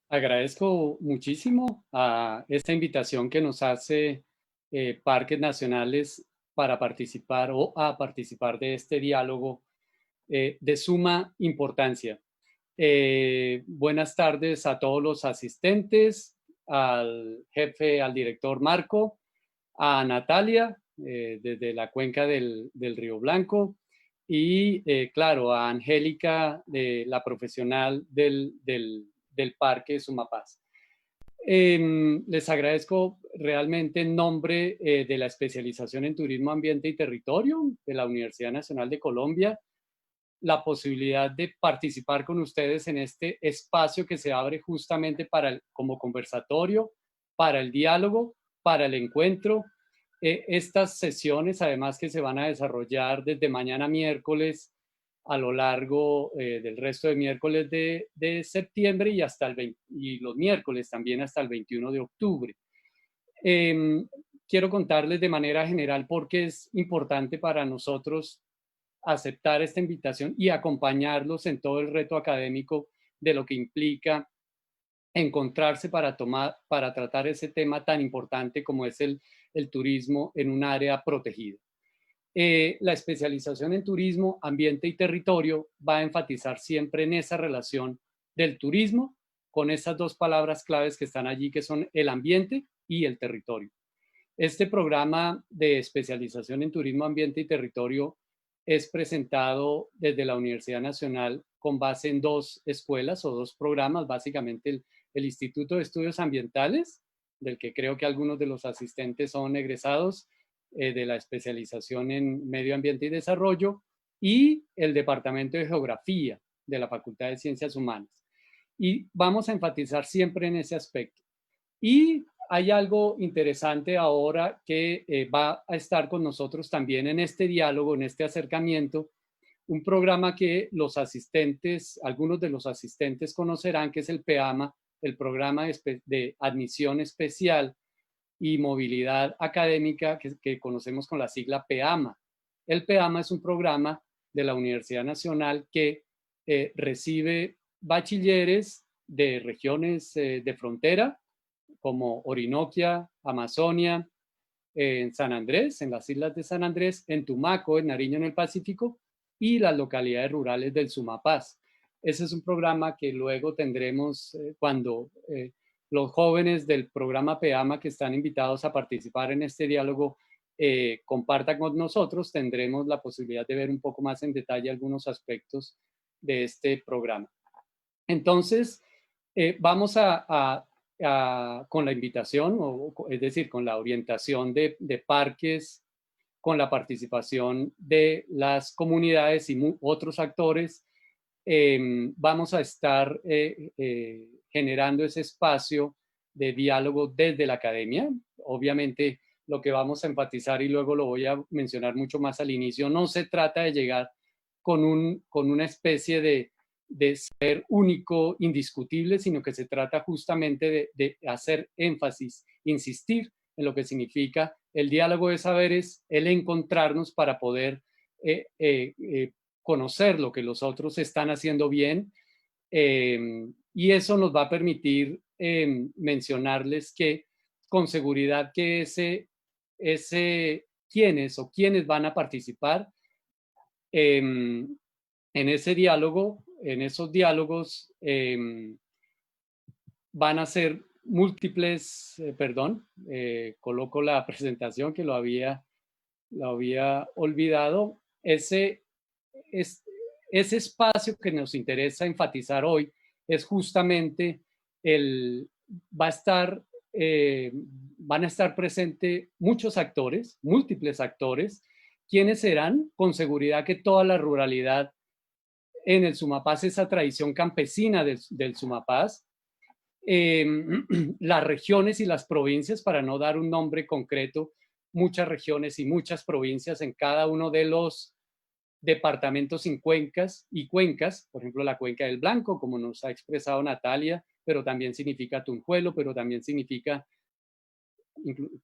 Agradezco muchísimo a esta invitación que nos hace Parques Nacionales para participar o a participar de este diálogo de suma importancia. Buenas tardes a todos los asistentes, al jefe, al director Marco, a Natalia desde la cuenca del Río Blanco y claro, a Angélica, la profesional del Parque Sumapaz. Les agradezco realmente en nombre de la especialización en turismo, ambiente y territorio de la Universidad Nacional de Colombia la posibilidad de participar con ustedes en este espacio que se abre justamente como conversatorio, para el diálogo, para el encuentro. Estas sesiones, además, que se van a desarrollar desde mañana miércoles a lo largo del resto de miércoles de septiembre y y los miércoles también hasta el 21 de octubre. Quiero contarles de manera general por qué es importante para nosotros aceptar esta invitación y acompañarlos en todo el reto académico de lo que implica encontrarse para tratar ese tema tan importante como es el turismo en un área protegida. La especialización en turismo, ambiente y territorio va a enfatizar siempre en esa relación del turismo con esas dos palabras claves que están allí, que son el ambiente y el territorio. Este programa de especialización en turismo, ambiente y territorio es presentado desde la Universidad Nacional con base en 2 escuelas o 2 programas, básicamente el Instituto de Estudios Ambientales, del que creo que algunos de los asistentes son egresados de la especialización en Medio Ambiente y Desarrollo, y el Departamento de Geografía de la Facultad de Ciencias Humanas. Y vamos a enfatizar siempre en ese aspecto. Y hay algo interesante ahora que va a estar con nosotros también en este diálogo, en este acercamiento, un programa que los asistentes, algunos de los asistentes conocerán, que es el PEAMA, el Programa de Admisión Especial y Movilidad Académica, que conocemos con la sigla PEAMA. El PEAMA es un programa de la Universidad Nacional que recibe bachilleres de regiones de frontera, como Orinoquia, Amazonia, en San Andrés, en las islas de San Andrés, en Tumaco, en Nariño, en el Pacífico, y las localidades rurales del Sumapaz. Ese es un programa que luego tendremos cuando los jóvenes del programa PEAMA que están invitados a participar en este diálogo compartan con nosotros, tendremos la posibilidad de ver un poco más en detalle algunos aspectos de este programa. Entonces, vamos con la invitación, es decir, con la orientación de parques, con la participación de las comunidades y otros actores, vamos a estar generando ese espacio de diálogo desde la academia. Obviamente, lo que vamos a enfatizar, y luego lo voy a mencionar mucho más al inicio, no se trata de llegar con una especie de ser único, indiscutible, sino que se trata justamente de hacer énfasis, insistir en lo que significa el diálogo de saberes, el encontrarnos para poder conocer lo que los otros están haciendo bien, y eso nos va a permitir mencionarles que con seguridad que quienes van a participar en ese diálogo, en esos diálogos van a ser múltiples, coloco la presentación que lo había olvidado. Ese espacio que nos interesa enfatizar hoy es justamente van a estar presentes muchos actores, múltiples actores, quienes serán con seguridad que toda la ruralidad en el Sumapaz, esa tradición campesina del Sumapaz, las regiones y las provincias, para no dar un nombre concreto, muchas regiones y muchas provincias en cada uno de los departamentos y cuencas, por ejemplo, la Cuenca del Blanco, como nos ha expresado Natalia, pero también significa Tunjuelo, pero también significa,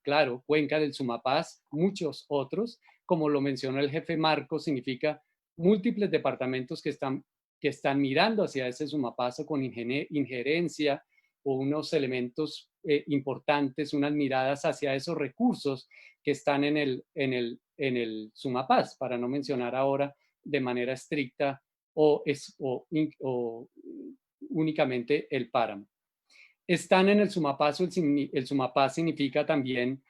claro, Cuenca del Sumapaz, muchos otros, como lo mencionó el jefe Marco, significa múltiples departamentos que están mirando hacia ese Sumapazo con injerencia o unos elementos importantes, unas miradas hacia esos recursos que están en el Sumapaz, para no mencionar ahora de manera estricta o únicamente el páramo. Están en el Sumapaz, el Sumapaz significa también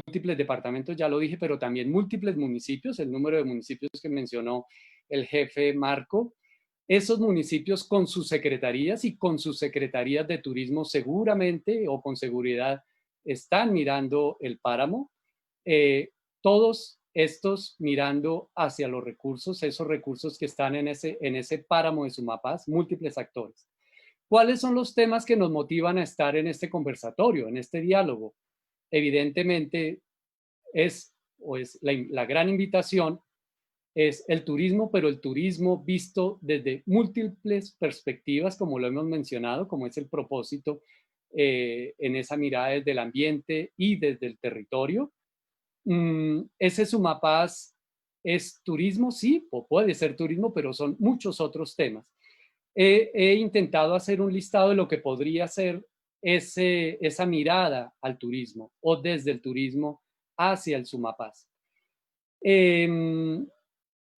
múltiples departamentos, ya lo dije, pero también múltiples municipios, el número de municipios que mencionó el jefe Marco. Esos municipios con sus secretarías y con sus secretarías de turismo seguramente o con seguridad están mirando el páramo. Todos estos mirando hacia los recursos, esos recursos que están en ese páramo de Sumapaz, múltiples actores. ¿Cuáles son los temas que nos motivan a estar en este conversatorio, en este diálogo? Evidentemente la gran invitación es el turismo, pero el turismo visto desde múltiples perspectivas, como lo hemos mencionado, como es el propósito en esa mirada desde el ambiente y desde el territorio. Ese Sumapaz es turismo, sí, o puede ser turismo, pero son muchos otros temas. He intentado hacer un listado de lo que podría ser esa mirada al turismo o desde el turismo hacia el Sumapaz.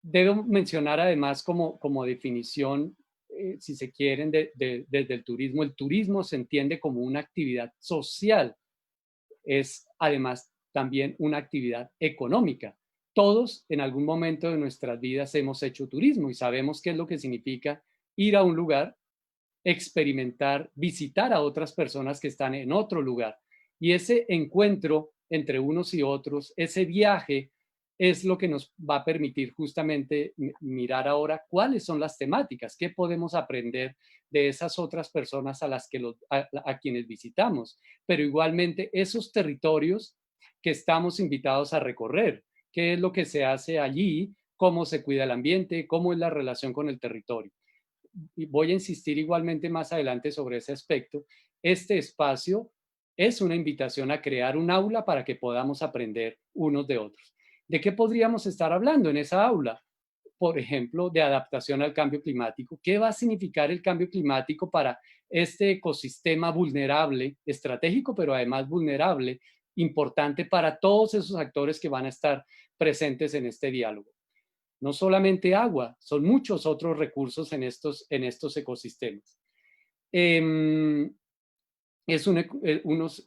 Debo mencionar además como definición, si se quieren, desde el turismo se entiende como una actividad social. Es además también una actividad económica. Todos en algún momento de nuestras vidas hemos hecho turismo y sabemos qué es lo que significa ir a un lugar, experimentar, visitar a otras personas que están en otro lugar. Y ese encuentro entre unos y otros, ese viaje, es lo que nos va a permitir justamente mirar ahora cuáles son las temáticas, qué podemos aprender de esas otras personas a quienes visitamos, pero igualmente esos territorios que estamos invitados a recorrer, qué es lo que se hace allí, cómo se cuida el ambiente, cómo es la relación con el territorio. Y voy a insistir igualmente más adelante sobre ese aspecto. Este espacio es una invitación a crear un aula para que podamos aprender unos de otros. ¿De qué podríamos estar hablando en esa aula? Por ejemplo, de adaptación al cambio climático. ¿Qué va a significar el cambio climático para este ecosistema vulnerable, estratégico, pero además vulnerable, importante para todos esos actores que van a estar presentes en este diálogo? No solamente agua, son muchos otros recursos en estos ecosistemas. Es unos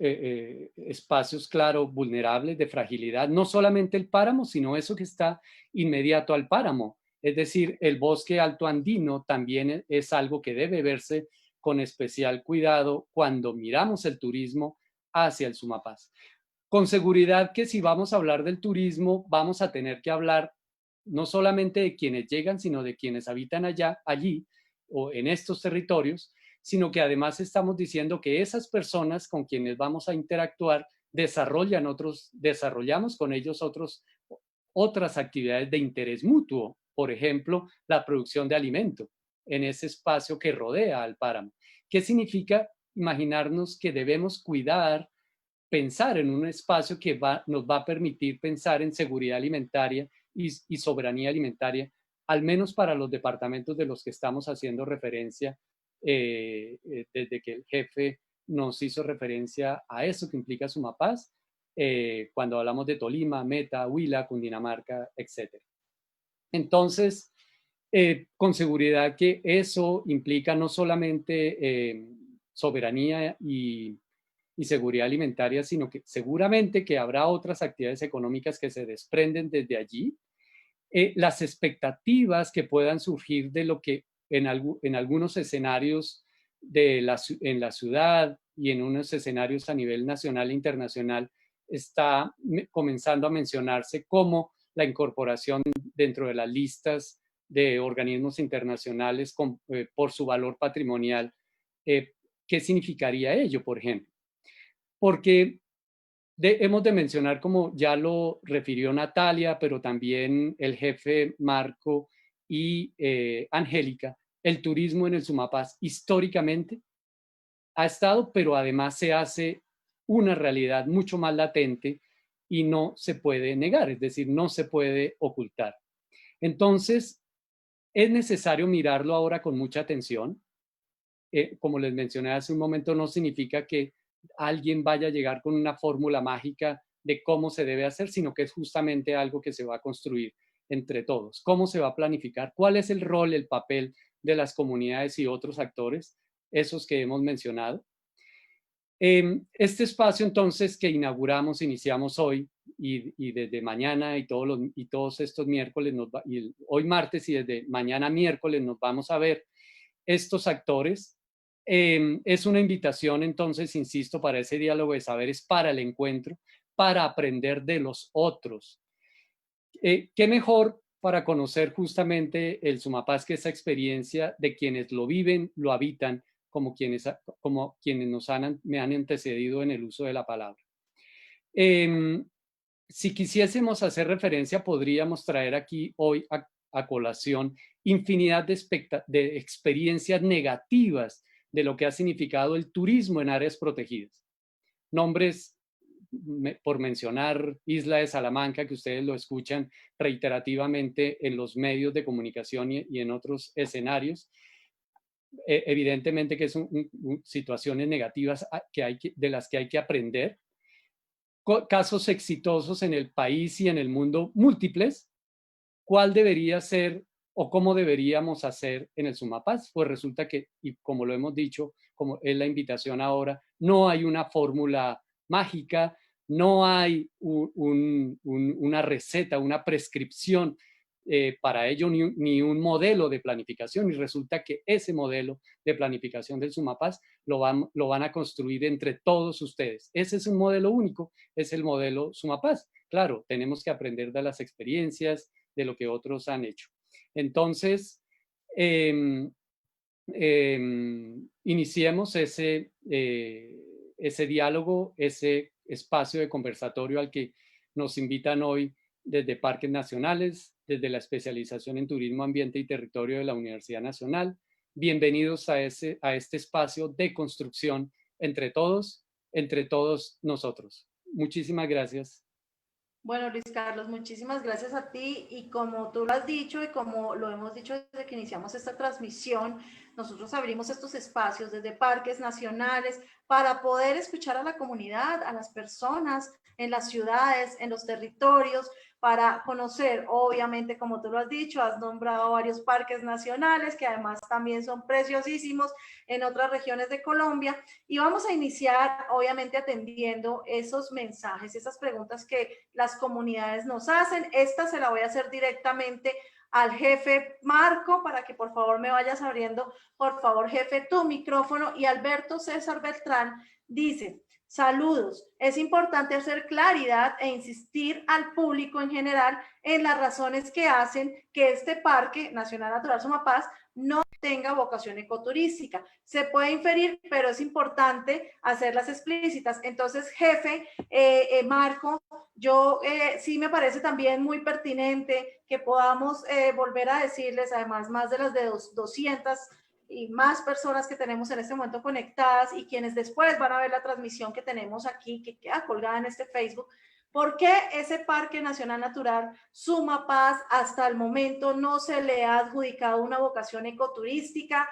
espacios, claro, vulnerables, de fragilidad, no solamente el páramo, sino eso que está inmediato al páramo. Es decir, el bosque alto andino también es algo que debe verse con especial cuidado cuando miramos el turismo hacia el Sumapaz. Con seguridad que si vamos a hablar del turismo, vamos a tener que hablar no solamente de quienes llegan, sino de quienes habitan allí o en estos territorios, sino que además estamos diciendo que esas personas con quienes vamos a interactuar desarrollamos con ellos otras actividades de interés mutuo, por ejemplo, la producción de alimento en ese espacio que rodea al páramo. ¿Qué significa imaginarnos que debemos cuidar, pensar en un espacio que nos va a permitir pensar en seguridad alimentaria y soberanía alimentaria, al menos para los departamentos de los que estamos haciendo referencia, desde que el jefe nos hizo referencia a eso que implica Sumapaz, cuando hablamos de Tolima, Meta, Huila, Cundinamarca, etc. Entonces, con seguridad que eso implica no solamente soberanía y seguridad alimentaria, sino que seguramente que habrá otras actividades económicas que se desprenden desde allí. Las expectativas que puedan surgir de lo que en algunos escenarios en la ciudad y en unos escenarios a nivel nacional e internacional está comenzando a mencionarse como la incorporación dentro de las listas de organismos internacionales por su valor patrimonial. ¿Qué significaría ello, por ejemplo? Porque hemos de mencionar, como ya lo refirió Natalia, pero también el jefe Marco y Angélica, el turismo en el Sumapaz históricamente ha estado, pero además se hace una realidad mucho más latente y no se puede negar, es decir, no se puede ocultar. Entonces, es necesario mirarlo ahora con mucha atención. Como les mencioné hace un momento, no significa que alguien vaya a llegar con una fórmula mágica de cómo se debe hacer, sino que es justamente algo que se va a construir entre todos. ¿Cómo se va a planificar? ¿Cuál es el rol, el papel de las comunidades y otros actores, esos que hemos mencionado? Este espacio entonces que iniciamos hoy y desde mañana y todos estos miércoles, hoy martes y desde mañana miércoles nos vamos a ver estos actores. Es una invitación entonces, insisto, para ese diálogo de saberes, para el encuentro, para aprender de los otros. ¿Qué mejor para conocer justamente el Sumapaz que esa experiencia de quienes lo viven, lo habitan, como quienes me han antecedido en el uso de la palabra? Si quisiésemos hacer referencia, podríamos traer aquí hoy a colación infinidad de experiencias negativas de lo que ha significado el turismo en áreas protegidas. Nombres, por mencionar Isla de Salamanca, que ustedes lo escuchan reiterativamente en los medios de comunicación y en otros escenarios. Evidentemente que son situaciones negativas de las que hay que aprender. Casos exitosos en el país y en el mundo múltiples. ¿Cuál debería ser o cómo deberíamos hacer en el Sumapaz? Pues resulta que, y como lo hemos dicho, como es la invitación ahora, no hay una fórmula mágica, No hay una receta, una prescripción para ello, ni un modelo de planificación, y resulta que ese modelo de planificación del Sumapaz lo van a construir entre todos ustedes. Ese es un modelo único, es el modelo Sumapaz. Claro, tenemos que aprender de las experiencias, de lo que otros han hecho. Entonces, iniciemos ese diálogo, ese espacio de conversatorio al que nos invitan hoy desde Parques Nacionales, desde la especialización en Turismo, Ambiente y Territorio de la Universidad Nacional. Bienvenidos a este espacio de construcción entre todos nosotros. Muchísimas gracias. Bueno, Luis Carlos, muchísimas gracias a ti, y como tú lo has dicho y como lo hemos dicho desde que iniciamos esta transmisión, nosotros abrimos estos espacios desde Parques Nacionales para poder escuchar a la comunidad, a las personas en las ciudades, en los territorios, para conocer, obviamente, como tú lo has dicho, has nombrado varios parques nacionales que además también son preciosísimos en otras regiones de Colombia, y vamos a iniciar, obviamente, atendiendo esos mensajes, esas preguntas que las comunidades nos hacen. Esta se la voy a hacer directamente al jefe Marco, para que por favor me vayas abriendo, por favor, jefe, tu micrófono. Y Alberto César Beltrán dice: saludos, es importante hacer claridad e insistir al público en general en las razones que hacen que este Parque Nacional Natural Sumapaz no tenga vocación ecoturística. Se puede inferir, pero es importante hacerlas explícitas. Entonces, jefe Marco, yo sí me parece también muy pertinente que podamos volver a decirles, además, más de las de 200 y más personas que tenemos en este momento conectadas, y quienes después van a ver la transmisión que tenemos aquí, que queda colgada en este Facebook, ¿por qué ese Parque Nacional Natural Sumapaz hasta el momento no se le ha adjudicado una vocación ecoturística?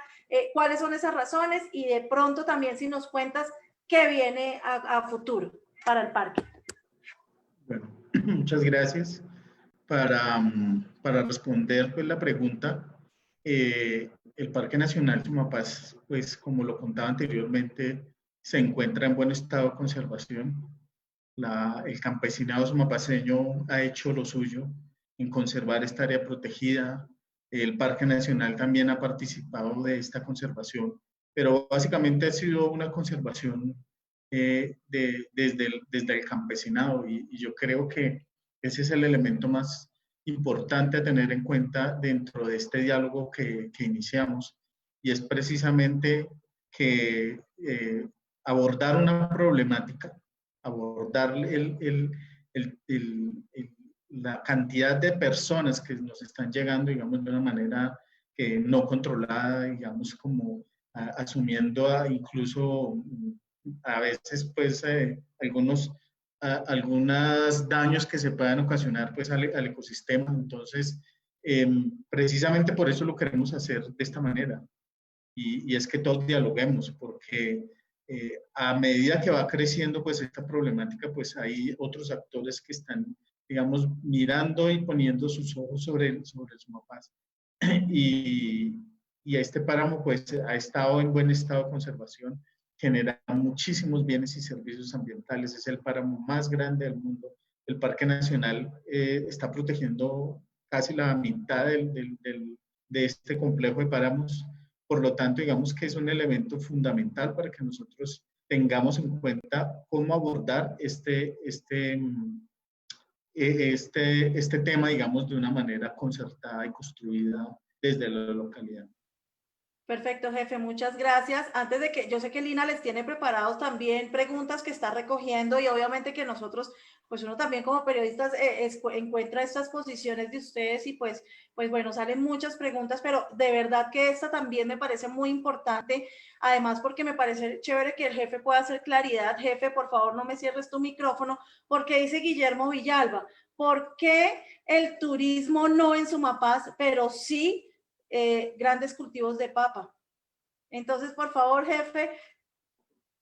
¿Cuáles son esas razones? Y de pronto también, si nos cuentas qué viene a futuro para el parque. Bueno, muchas gracias. Para responder pues, la pregunta, el Parque Nacional Sumapaz, pues como lo contaba anteriormente, se encuentra en buen estado de conservación. El campesinado sumapaceño ha hecho lo suyo en conservar esta área protegida. El Parque Nacional también ha participado de esta conservación, pero básicamente ha sido una conservación desde el campesinado, y yo creo que ese es el elemento más importante a tener en cuenta dentro de este diálogo que iniciamos, y es precisamente que abordar una problemática, abordar la cantidad de personas que nos están llegando, digamos, de una manera no controlada, digamos, como asumiendo incluso a veces, pues, algunos daños que se puedan ocasionar pues al ecosistema. Entonces, precisamente por eso lo queremos hacer de esta manera, y es que todos dialoguemos, porque a medida que va creciendo pues esta problemática, pues hay otros actores que están, digamos, mirando y poniendo sus ojos sobre el Sumapaz, y este páramo pues ha estado en buen estado de conservación, genera muchísimos bienes y servicios ambientales, es el páramo más grande del mundo. El Parque Nacional está protegiendo casi la mitad de este complejo de páramos. Por lo tanto, digamos que es un elemento fundamental para que nosotros tengamos en cuenta cómo abordar este tema, digamos, de una manera concertada y construida desde la localidad. Perfecto, jefe, muchas gracias. Antes de que, yo sé que Lina les tiene preparados también preguntas que está recogiendo, y obviamente que nosotros, pues uno también como periodistas encuentra estas posiciones de ustedes, y pues bueno, salen muchas preguntas, pero de verdad que esta también me parece muy importante, además porque me parece chévere que el jefe pueda hacer claridad. Jefe, por favor, no me cierres tu micrófono, porque dice Guillermo Villalba: ¿por qué el turismo no en Sumapaz, pero sí grandes cultivos de papa? Entonces, por favor, jefe,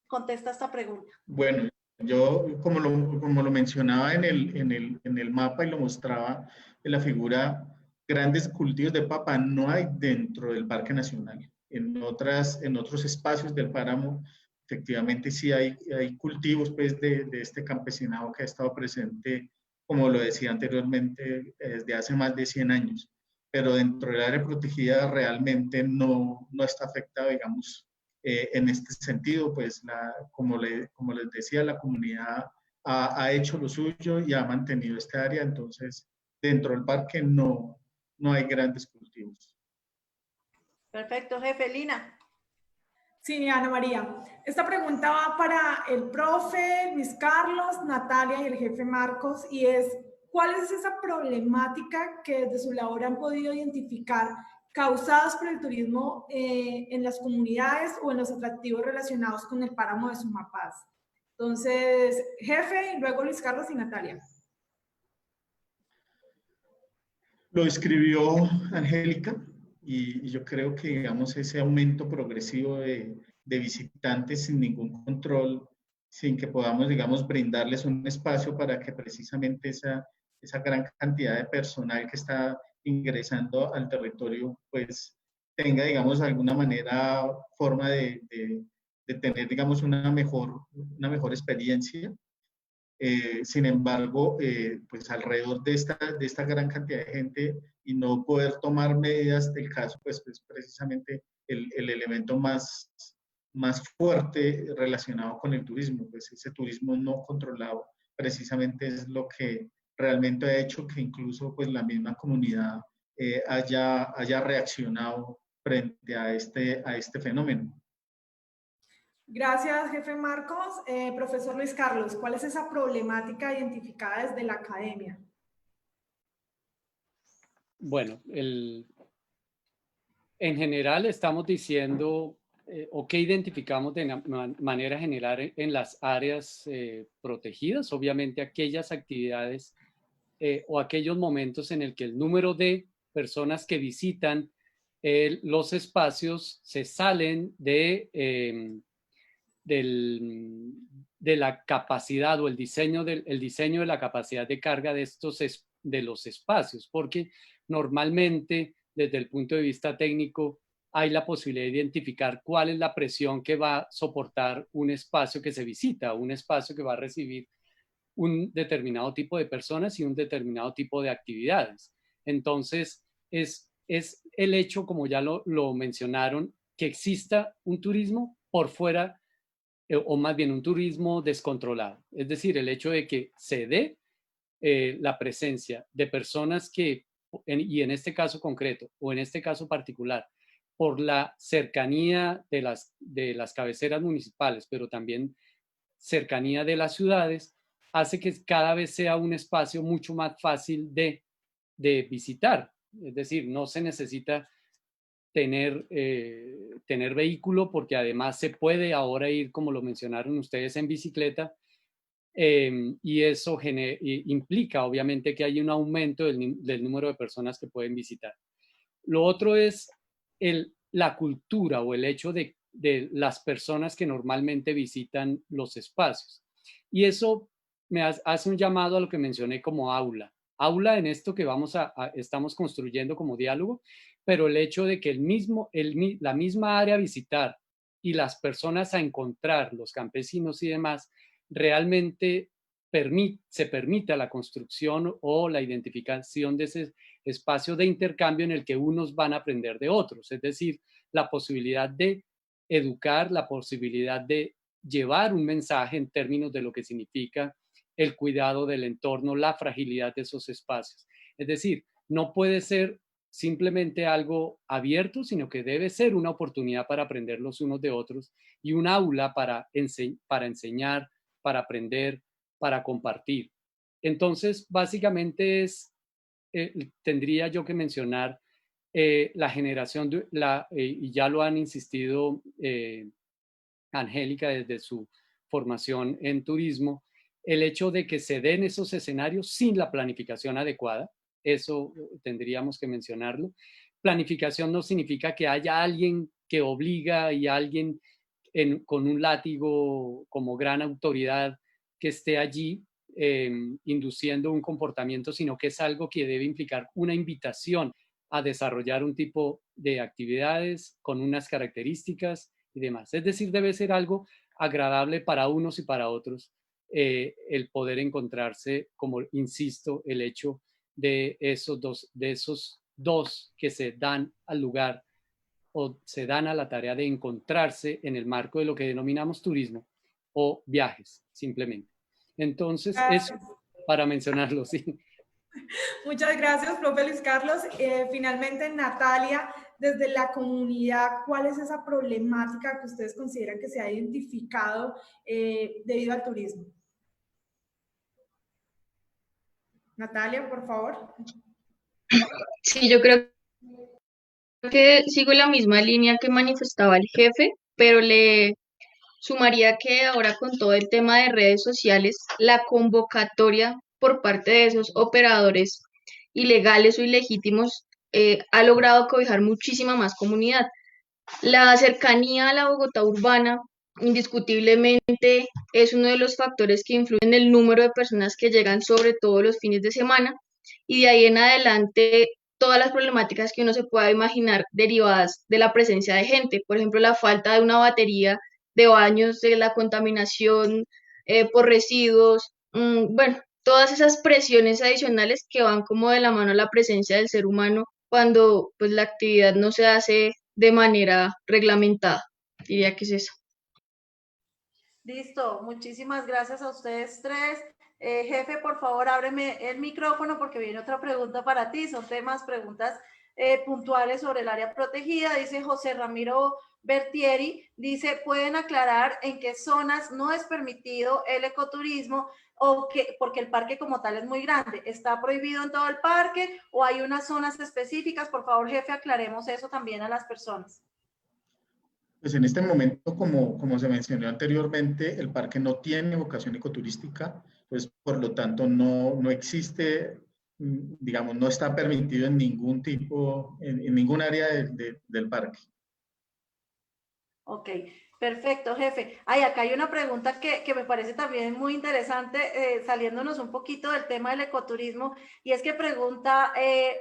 contesta esta pregunta. Bueno, yo como lo mencionaba en el mapa y lo mostraba en la figura, grandes cultivos de papa no hay dentro del Parque Nacional. En otros espacios del páramo efectivamente sí hay cultivos pues, de este campesinado que ha estado presente, como lo decía anteriormente, desde hace más de 100 años, pero dentro del área protegida realmente no está afectado, digamos, en este sentido, pues como les decía, la comunidad ha hecho lo suyo y ha mantenido esta área, entonces dentro del parque no hay grandes cultivos. Perfecto, jefe. Lina. Sí, Ana María. Esta pregunta va para el profe, Luis Carlos, Natalia y el jefe Marcos, y es, ¿cuál es esa problemática que desde su labor han podido identificar causadas por el turismo en las comunidades o en los atractivos relacionados con el páramo de Sumapaz? Entonces, jefe, y luego Luis Carlos y Natalia. Lo escribió Angélica y yo creo que, digamos, ese aumento progresivo de visitantes sin ningún control, sin que podamos, digamos, brindarles un espacio para que precisamente esa gran cantidad de personal que está ingresando al territorio, pues tenga, digamos, de alguna manera forma de tener, digamos, una mejor experiencia. Sin embargo, pues alrededor de esta gran cantidad de gente y no poder tomar medidas del caso, pues precisamente el elemento más fuerte relacionado con el turismo, pues ese turismo no controlado precisamente es lo que realmente ha hecho que incluso pues la misma comunidad haya reaccionado frente a este fenómeno. Gracias, jefe Marcos. Profesor Luis Carlos, ¿cuál es esa problemática identificada desde la academia? Bueno, en general estamos diciendo o qué identificamos de manera general en las áreas protegidas, obviamente aquellas actividades o aquellos momentos en el que el número de personas que visitan los espacios se salen de la capacidad o el diseño de la capacidad de carga de los espacios, porque normalmente desde el punto de vista técnico hay la posibilidad de identificar cuál es la presión que va a soportar un espacio que se visita, un espacio que va a recibir un determinado tipo de personas y un determinado tipo de actividades. Entonces, es el hecho, como ya lo mencionaron, que exista un turismo por fuera o más bien un turismo descontrolado. Es decir, el hecho de que se dé la presencia de personas que, y en este caso concreto, o en este caso particular, por la cercanía de las cabeceras municipales, pero también cercanía de las ciudades, hace que cada vez sea un espacio mucho más fácil de visitar. Es decir, no se necesita tener vehículo, porque además se puede ahora ir, como lo mencionaron ustedes, en bicicleta, y eso implica obviamente que hay un aumento del número de personas que pueden visitar. Lo otro es la cultura o el hecho de las personas que normalmente visitan los espacios. Y eso me hace un llamado a lo que mencioné como aula. Aula en esto que estamos construyendo como diálogo, pero el hecho de que la misma área a visitar y las personas a encontrar, los campesinos y demás, realmente se permita la construcción o la identificación de ese espacio de intercambio en el que unos van a aprender de otros, es decir, la posibilidad de educar, la posibilidad de llevar un mensaje en términos de lo que significa el cuidado del entorno, la fragilidad de esos espacios. Es decir, no puede ser simplemente algo abierto, sino que debe ser una oportunidad para aprender los unos de otros y un aula para enseñar, para aprender, para compartir. Entonces, básicamente tendría yo que mencionar la generación, y ya lo han insistido Angélica desde su formación en turismo, el hecho de que se den esos escenarios sin la planificación adecuada, eso tendríamos que mencionarlo. Planificación no significa que haya alguien que obliga y alguien con un látigo como gran autoridad que esté allí induciendo un comportamiento, sino que es algo que debe implicar una invitación a desarrollar un tipo de actividades con unas características y demás. Es decir, debe ser algo agradable para unos y para otros el poder encontrarse, como insisto, el hecho de esos dos que se dan al lugar o se dan a la tarea de encontrarse en el marco de lo que denominamos turismo o viajes, simplemente. Entonces, eso para mencionarlo, sí. Muchas gracias, profe Luis Carlos. Finalmente, Natalia, desde la comunidad, ¿cuál es esa problemática que ustedes consideran que se ha identificado debido al turismo? Natalia, por favor. Sí, yo creo que sigo la misma línea que manifestaba el jefe, pero le sumaría que ahora con todo el tema de redes sociales, la convocatoria por parte de esos operadores ilegales o ilegítimos ha logrado cobijar muchísima más comunidad. La cercanía a la Bogotá urbana indiscutiblemente es uno de los factores que influyen en el número de personas que llegan, sobre todo los fines de semana, y de ahí en adelante todas las problemáticas que uno se pueda imaginar derivadas de la presencia de gente, por ejemplo, la falta de una batería de baños, de la contaminación por residuos, bueno, todas esas presiones adicionales que van como de la mano a la presencia del ser humano cuando pues la actividad no se hace de manera reglamentada. Diría que es eso. Listo, muchísimas gracias a ustedes tres. Jefe, por favor, ábreme el micrófono porque viene otra pregunta para ti. Son preguntas puntuales sobre el área protegida. Dice José Ramiro Bertieri, dice, ¿pueden aclarar en qué zonas no es permitido el ecoturismo o que, porque el parque como tal es muy grande? ¿Está prohibido en todo el parque o hay unas zonas específicas? Por favor, jefe, aclaremos eso también a las personas. Pues en este momento, como se mencionó anteriormente, el parque no tiene vocación ecoturística, pues por lo tanto no existe, digamos, no está permitido en ningún tipo, en ningún área del parque. Ok, perfecto, jefe. Ay, acá hay una pregunta que me parece también muy interesante, saliéndonos un poquito del tema del ecoturismo, y es que pregunta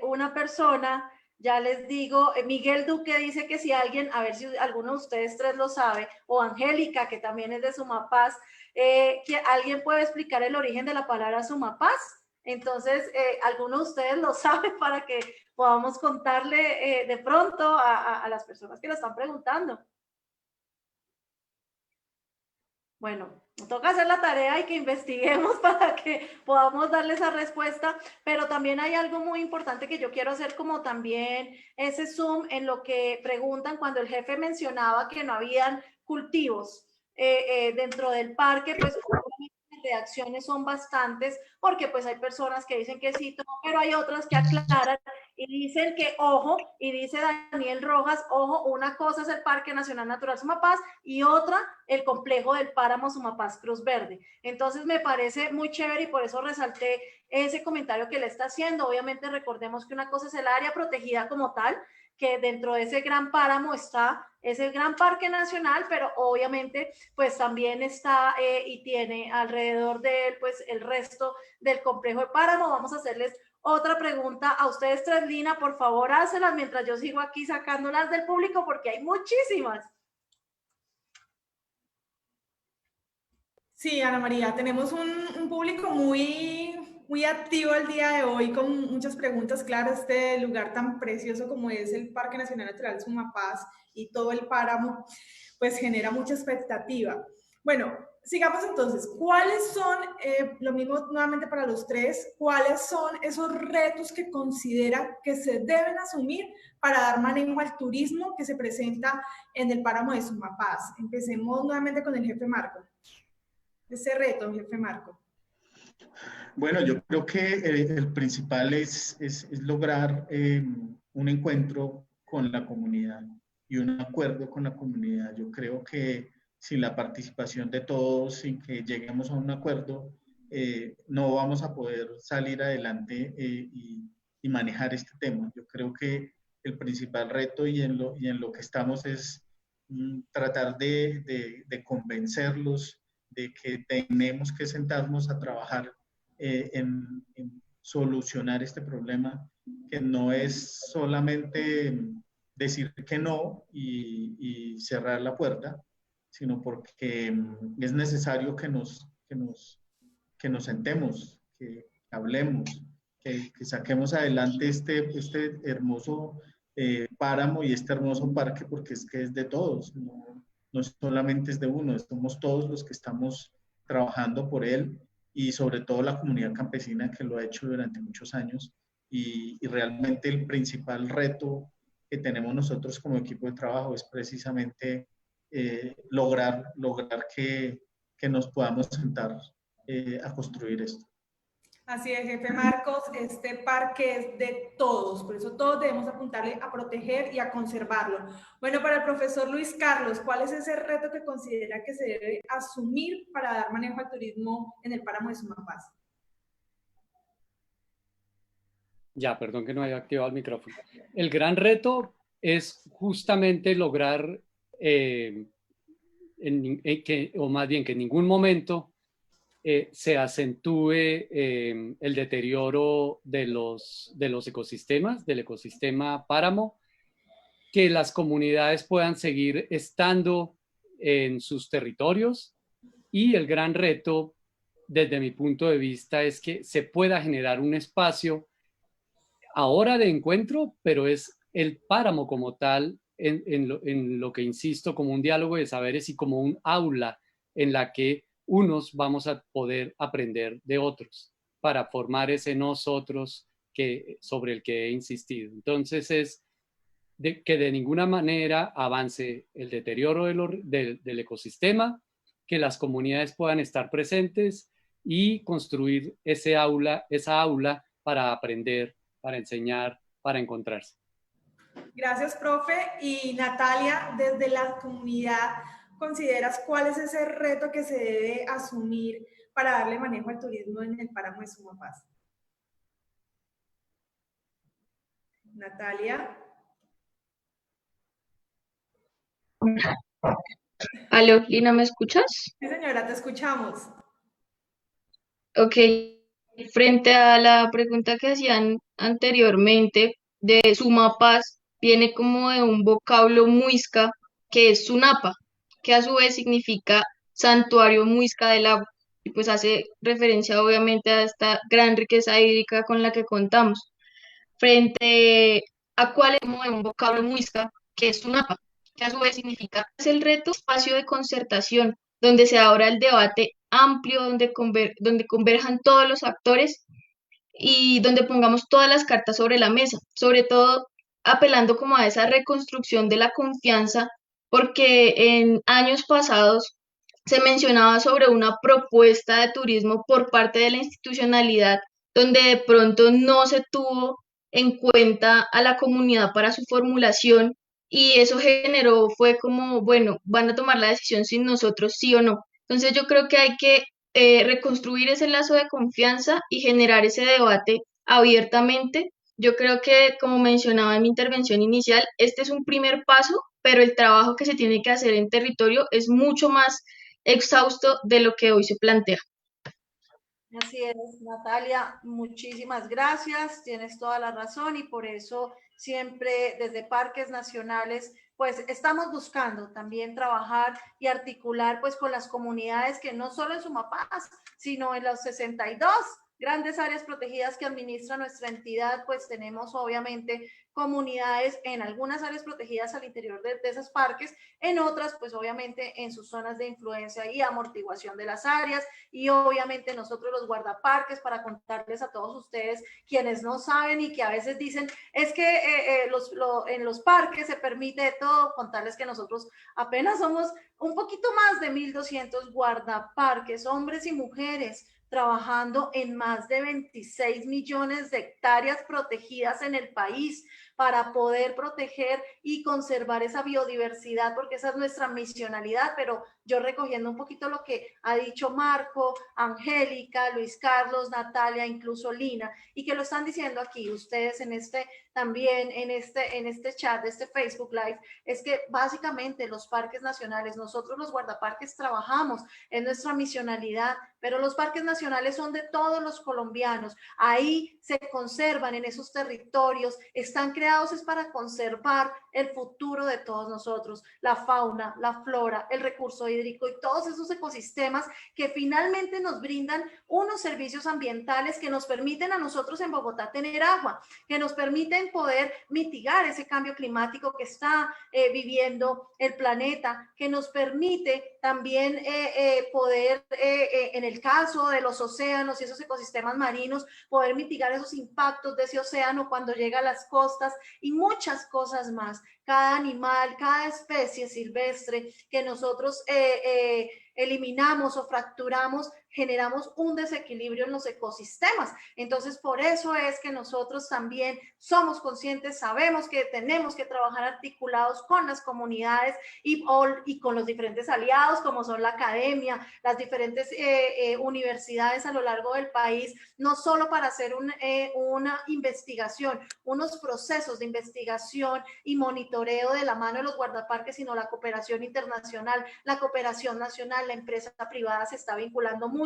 una persona, ya les digo, Miguel Duque dice que si alguien, a ver si alguno de ustedes tres lo sabe, o Angélica, que también es de Sumapaz, que alguien puede explicar el origen de la palabra Sumapaz. Entonces, ¿alguno de ustedes lo sabe para que podamos contarle de pronto a las personas que lo están preguntando? Bueno, toca hacer la tarea y que investiguemos para que podamos darle esa respuesta, pero también hay algo muy importante que yo quiero hacer como también ese zoom en lo que preguntan cuando el jefe mencionaba que no habían cultivos dentro del parque, pues las reacciones son bastantes porque pues hay personas que dicen que sí, pero hay otras que aclaran y dicen que, ojo, y dice Daniel Rojas, ojo, una cosa es el Parque Nacional Natural Sumapaz y otra el complejo del páramo Sumapaz Cruz Verde. Entonces me parece muy chévere y por eso resalté ese comentario que le está haciendo. Obviamente recordemos que una cosa es el área protegida como tal, que dentro de ese gran páramo está, es el gran parque nacional, pero obviamente pues también está y tiene alrededor de él pues el resto del complejo de páramo. Vamos a hacerles otra pregunta a ustedes tres, Lina, por favor, hácelas mientras yo sigo aquí sacándolas del público porque hay muchísimas. Sí, Ana María, tenemos un público muy activo el día de hoy con muchas preguntas. Claro, este lugar tan precioso como es el Parque Nacional Natural Sumapaz y todo el páramo, pues genera mucha expectativa. Bueno, sigamos entonces. ¿Cuáles son, lo mismo nuevamente para los tres, cuáles son esos retos que considera que se deben asumir para dar manejo al turismo que se presenta en el páramo de Sumapaz? Empecemos nuevamente con el jefe Marco. Ese reto, jefe Marco. Bueno, yo creo que el principal es lograr un encuentro con la comunidad y un acuerdo con la comunidad. Yo creo que sin la participación de todos, sin que lleguemos a un acuerdo, no vamos a poder salir adelante y manejar este tema. Yo creo que el principal reto y en lo que estamos es tratar de convencerlos de que tenemos que sentarnos a trabajar en solucionar este problema, que no es solamente decir que no y cerrar la puerta, sino porque es necesario que nos sentemos, que hablemos, que saquemos adelante este hermoso páramo y este hermoso parque, porque es que es de todos, no solamente es de uno, somos todos los que estamos trabajando por él, y sobre todo la comunidad campesina que lo ha hecho durante muchos años, y realmente el principal reto que tenemos nosotros como equipo de trabajo es precisamente lograr que nos podamos sentar a construir esto. Así es, jefe Marcos, este parque es de todos, por eso todos debemos apuntarle a proteger y a conservarlo. Bueno, para el profesor Luis Carlos, ¿cuál es ese reto que considera que se debe asumir para dar manejo al turismo en el páramo de Sumapaz? Ya, perdón que no haya activado el micrófono. El gran reto es justamente lograr o más bien que en ningún momento se acentúe el deterioro de los ecosistemas, del ecosistema páramo, que las comunidades puedan seguir estando en sus territorios, y el gran reto, desde mi punto de vista, es que se pueda generar un espacio ahora de encuentro, pero es el páramo como tal, en lo que insisto, como un diálogo de saberes y como un aula en la que unos vamos a poder aprender de otros para formar ese nosotros sobre el que he insistido. Entonces es que de ninguna manera avance el deterioro del ecosistema, que las comunidades puedan estar presentes y construir esa aula para aprender, para enseñar, para encontrarse. Gracias, profe. Y Natalia, desde la comunidad, ¿consideras cuál es ese reto que se debe asumir para darle manejo al turismo en el páramo de Sumapaz? Natalia. Aló, Lina, ¿me escuchas? Sí, señora, te escuchamos. Ok, frente a la pregunta que hacían anteriormente de Sumapaz, viene como de un vocablo muisca que es Sunapa, que a su vez significa santuario muisca del agua, y pues hace referencia obviamente a esta gran riqueza hídrica con la que contamos. Frente a cuál es como de un vocablo muisca que es Sunapa, que a su vez significa es el reto espacio de concertación, donde se abra el debate amplio, donde converjan todos los actores y donde pongamos todas las cartas sobre la mesa, sobre todo apelando como a esa reconstrucción de la confianza, porque en años pasados se mencionaba sobre una propuesta de turismo por parte de la institucionalidad, donde de pronto no se tuvo en cuenta a la comunidad para su formulación, y eso generó, fue como, bueno, van a tomar la decisión sin nosotros, sí o no. Entonces yo creo que hay que reconstruir ese lazo de confianza y generar ese debate abiertamente. Yo creo que, como mencionaba en mi intervención inicial, este es un primer paso, pero el trabajo que se tiene que hacer en territorio es mucho más exhausto de lo que hoy se plantea. Así es, Natalia, muchísimas gracias, tienes toda la razón, y por eso siempre desde Parques Nacionales pues estamos buscando también trabajar y articular pues con las comunidades que no solo en Sumapaz, sino en los 62 grandes áreas protegidas que administra nuestra entidad, pues tenemos obviamente comunidades en algunas áreas protegidas al interior de esos parques, en otras pues obviamente en sus zonas de influencia y amortiguación de las áreas, y obviamente nosotros los guardaparques, para contarles a todos ustedes quienes no saben y que a veces dicen es que en los parques se permite todo, contarles que nosotros apenas somos un poquito más de 1.200 guardaparques, hombres y mujeres, trabajando en más de 26 millones de hectáreas protegidas en el país para poder proteger y conservar esa biodiversidad, porque esa es nuestra misionalidad. Pero yo recogiendo un poquito lo que ha dicho Marco, Angélica, Luis Carlos, Natalia, incluso Lina, y que lo están diciendo aquí ustedes también en este chat de este Facebook Live, es que básicamente los parques nacionales, nosotros los guardaparques trabajamos en nuestra misionalidad, pero los parques nacionales son de todos los colombianos, ahí se conservan en esos territorios, están creados es para conservar el futuro de todos nosotros, la fauna, la flora, el recurso hídrico y todos esos ecosistemas que finalmente nos brindan unos servicios ambientales que nos permiten a nosotros en Bogotá tener agua, que nos permiten poder mitigar ese cambio climático que está viviendo el planeta, que nos permite también poder, en el caso de los océanos y esos ecosistemas marinos, poder mitigar esos impactos de ese océano cuando llega a las costas y muchas cosas más. Cada animal, cada especie silvestre que nosotros eliminamos o fracturamos, generamos un desequilibrio en los ecosistemas. Entonces, por eso es que nosotros también somos conscientes, sabemos que tenemos que trabajar articulados con las comunidades y con los diferentes aliados, como son la academia, las diferentes universidades a lo largo del país, no solo para hacer una investigación, unos procesos de investigación y monitoreo de la mano de los guardaparques, sino la cooperación internacional, la cooperación nacional, la empresa privada se está vinculando mucho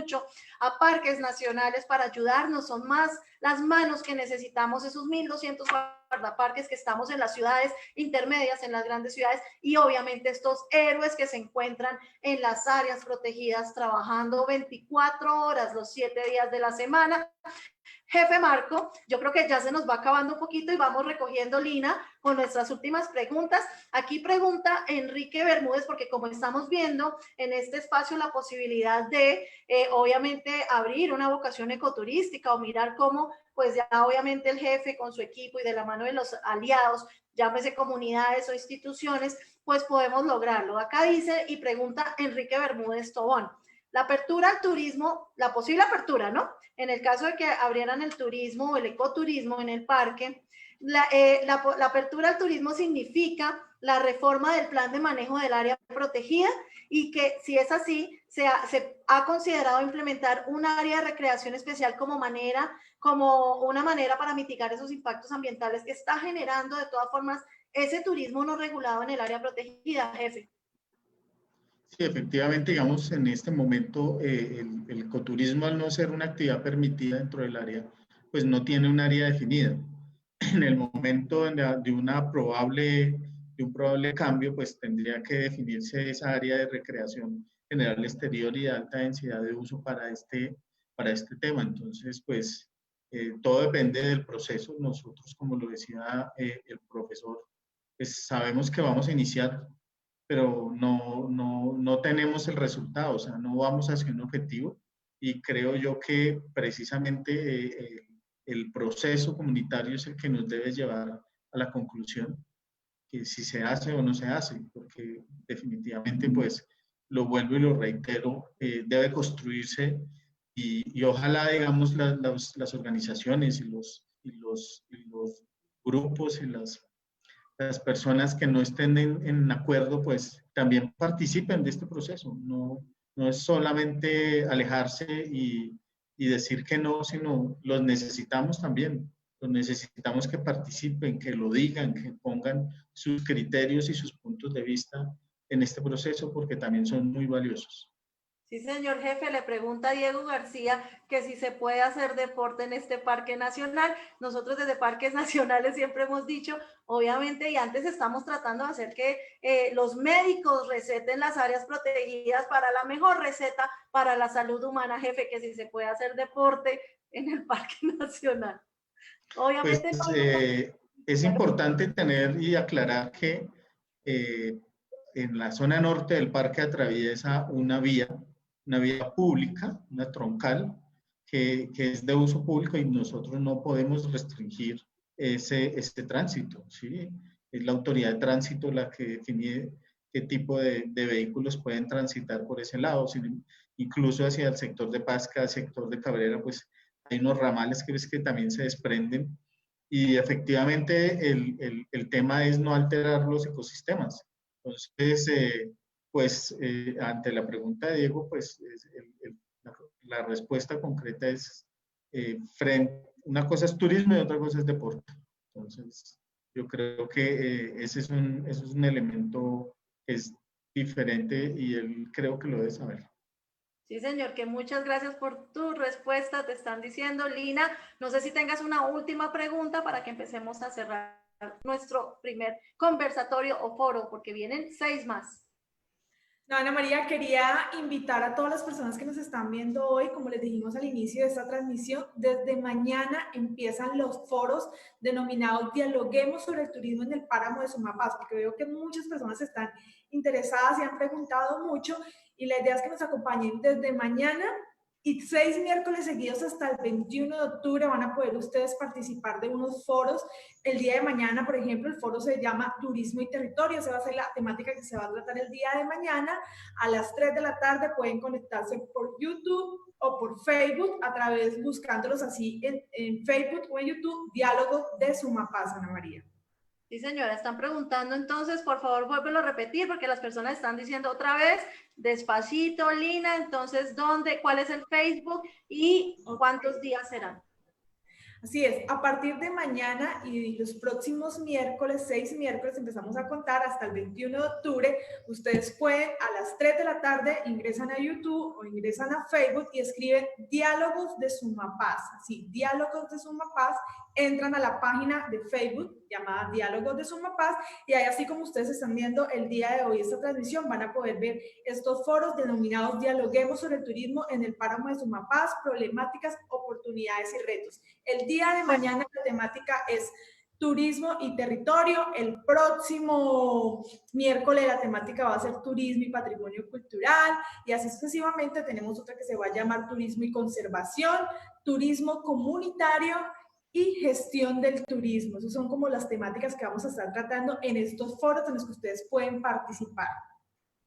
a parques nacionales para ayudarnos, son más las manos que necesitamos, esos 1.200 guardaparques que estamos en las ciudades intermedias, en las grandes ciudades, y obviamente estos héroes que se encuentran en las áreas protegidas trabajando 24 horas los 7 días de la semana. Jefe Marco, yo creo que ya se nos va acabando un poquito y vamos recogiendo, Lina, con nuestras últimas preguntas. Aquí pregunta Enrique Bermúdez, porque como estamos viendo en este espacio la posibilidad de, obviamente, abrir una vocación ecoturística o mirar cómo, pues ya obviamente el jefe con su equipo y de la mano de los aliados, llámese comunidades o instituciones, pues podemos lograrlo. Acá dice y pregunta Enrique Bermúdez Tobón. La apertura al turismo, la posible apertura, ¿no? En el caso de que abrieran el turismo o el ecoturismo en el parque, la apertura al turismo significa la reforma del plan de manejo del área protegida y que si es así, se ha considerado implementar un área de recreación especial como una manera para mitigar esos impactos ambientales que está generando de todas formas ese turismo no regulado en el área protegida, jefe. Sí, efectivamente, digamos, en este momento el ecoturismo, al no ser una actividad permitida dentro del área, pues no tiene un área definida. En el momento de un probable cambio, pues tendría que definirse esa área de recreación general exterior y de alta densidad de uso para este tema. Entonces, pues todo depende del proceso. Nosotros, como lo decía el profesor, pues sabemos que vamos a iniciar, pero no tenemos el resultado, o sea, no vamos hacia un objetivo, y creo yo que precisamente el proceso comunitario es el que nos debe llevar a la conclusión que si se hace o no se hace, porque definitivamente, pues, lo vuelvo y lo reitero, debe construirse y ojalá, digamos, las organizaciones y los grupos y las personas que no estén en acuerdo, pues también participen de este proceso. No es solamente alejarse y decir que no, sino los necesitamos también. Los necesitamos que participen, que lo digan, que pongan sus criterios y sus puntos de vista en este proceso, porque también son muy valiosos. Sí, señor jefe, le pregunta a Diego García que si se puede hacer deporte en este parque nacional. Nosotros desde parques nacionales siempre hemos dicho, obviamente, y antes estamos tratando de hacer que los médicos receten las áreas protegidas para la mejor receta para la salud humana, jefe, que si se puede hacer deporte en el parque nacional. Obviamente Pues no. es importante tener y aclarar que en la zona norte del parque atraviesa una vía pública, una troncal, que es de uso público y nosotros no podemos restringir este tránsito, ¿sí? Es la autoridad de tránsito la que define qué tipo de vehículos pueden transitar por ese lado, incluso hacia el sector de Pasca, el sector de Cabrera, pues hay unos ramales que también se desprenden, y efectivamente el tema es no alterar los ecosistemas. Entonces, pues ante la pregunta de Diego, pues la respuesta concreta es una cosa es turismo y otra cosa es deporte. Entonces, yo creo que ese es un elemento que es diferente y él creo que lo debe saber. Sí, señor, que muchas gracias por tu respuesta, te están diciendo, Lina. No sé si tengas una última pregunta para que empecemos a cerrar nuestro primer conversatorio o foro, porque vienen 6 más. No, Ana María, quería invitar a todas las personas que nos están viendo hoy, como les dijimos al inicio de esta transmisión, desde mañana empiezan los foros denominados Dialoguemos sobre el turismo en el páramo de Sumapaz, porque veo que muchas personas están interesadas y han preguntado mucho, y la idea es que nos acompañen desde mañana y 6 miércoles seguidos hasta el 21 de octubre van a poder ustedes participar de unos foros. El día de mañana, por ejemplo, el foro se llama Turismo y Territorio. Esa va a ser la temática que se va a tratar el día de mañana. A las 3 de la tarde pueden conectarse por YouTube o por Facebook, a través, buscándolos así en Facebook o en YouTube, Diálogo de Sumapaz, Ana María. Sí, señora, están preguntando, entonces, por favor, vuélvelo a repetir, porque las personas están diciendo otra vez, despacito, Lina, entonces, ¿dónde, cuál es el Facebook y cuántos días serán? Así es, a partir de mañana y los próximos miércoles, 6 miércoles, empezamos a contar hasta el 21 de octubre. Ustedes pueden a las 3 de la tarde ingresan a YouTube o ingresan a Facebook y escriben Diálogos de Sumapaz. Así, Diálogos de Sumapaz, entran a la página de Facebook llamada Diálogos de Sumapaz y ahí, así como ustedes están viendo el día de hoy esta transmisión, van a poder ver estos foros denominados Dialoguemos sobre el turismo en el páramo de Sumapaz, problemáticas, oportunidades y retos. El día de mañana la temática es turismo y territorio. El próximo miércoles la temática va a ser turismo y patrimonio cultural y así sucesivamente. Tenemos otra que se va a llamar turismo y conservación, turismo comunitario y gestión del turismo. Esas son como las temáticas que vamos a estar tratando en estos foros en los que ustedes pueden participar.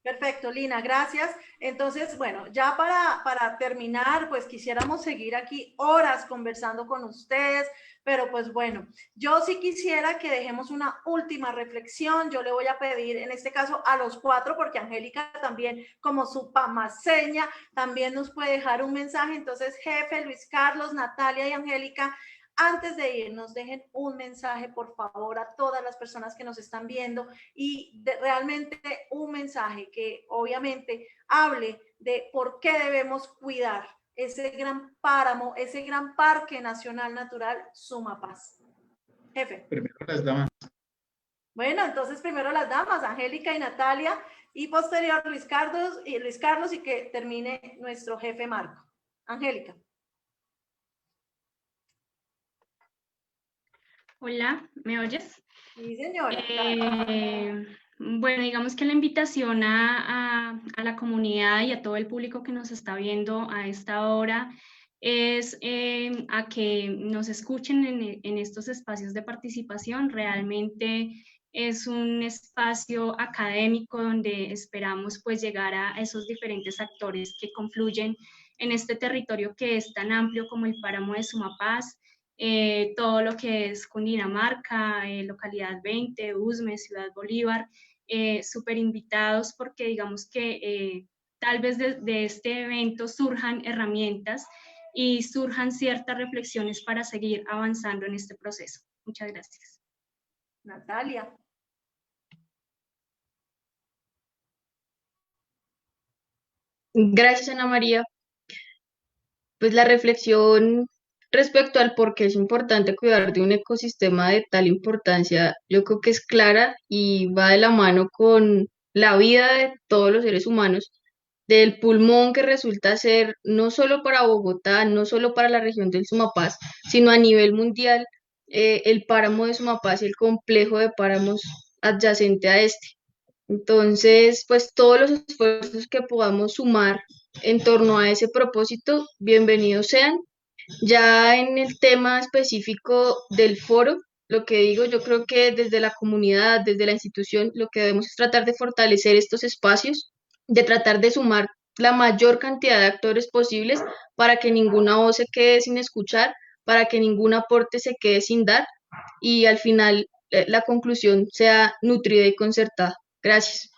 Perfecto, Lina, gracias. Entonces, bueno, ya para terminar, pues quisiéramos seguir aquí horas conversando con ustedes, pero pues bueno, yo sí quisiera que dejemos una última reflexión. Yo le voy a pedir, en este caso, a los 4, porque Angélica también, como su pamaseña, también nos puede dejar un mensaje. Entonces, jefe, Luis Carlos, Natalia y Angélica, antes de irnos, dejen un mensaje, por favor, a todas las personas que nos están viendo y realmente un mensaje que obviamente hable de por qué debemos cuidar ese gran páramo, ese gran parque nacional natural Sumapaz. Jefe. Primero las damas. Bueno, entonces primero las damas, Angélica y Natalia, y posterior Luis Carlos y que termine nuestro jefe Marco. Angélica. Hola, ¿me oyes? Sí, señora. Bueno, digamos que la invitación a la comunidad y a todo el público que nos está viendo a esta hora es a que nos escuchen en estos espacios de participación. Realmente es un espacio académico donde esperamos pues llegar a esos diferentes actores que confluyen en este territorio que es tan amplio como el páramo de Sumapaz. Todo lo que es Cundinamarca, localidad 20, Usme, Ciudad Bolívar, súper invitados porque digamos que tal vez de este evento surjan herramientas y surjan ciertas reflexiones para seguir avanzando en este proceso. Muchas gracias. Natalia. Gracias, Ana María. Pues la reflexión respecto al por qué es importante cuidar de un ecosistema de tal importancia, yo creo que es clara y va de la mano con la vida de todos los seres humanos, del pulmón que resulta ser no solo para Bogotá, no solo para la región del Sumapaz, sino a nivel mundial, el páramo de Sumapaz y el complejo de páramos adyacente a este. Entonces, pues todos los esfuerzos que podamos sumar en torno a ese propósito, bienvenidos sean. Ya en el tema específico del foro, lo que digo, yo creo que desde la comunidad, desde la institución, lo que debemos es tratar de fortalecer estos espacios, de tratar de sumar la mayor cantidad de actores posibles para que ninguna voz se quede sin escuchar, para que ningún aporte se quede sin dar y al final la conclusión sea nutrida y concertada. Gracias.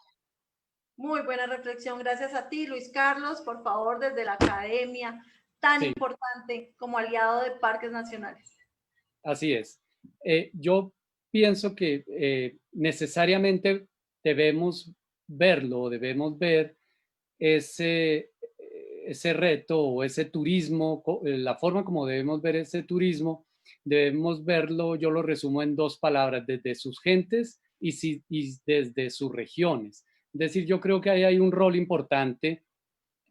Muy buena reflexión. Gracias a ti, Luis Carlos, por favor, desde la academia, tan importante como aliado de parques nacionales. Así es. Yo pienso que necesariamente debemos verlo, debemos ver ese reto o ese turismo, la forma como debemos ver ese turismo debemos verlo, yo lo resumo en 2 palabras, desde sus gentes y desde sus regiones. Es decir, yo creo que ahí hay un rol importante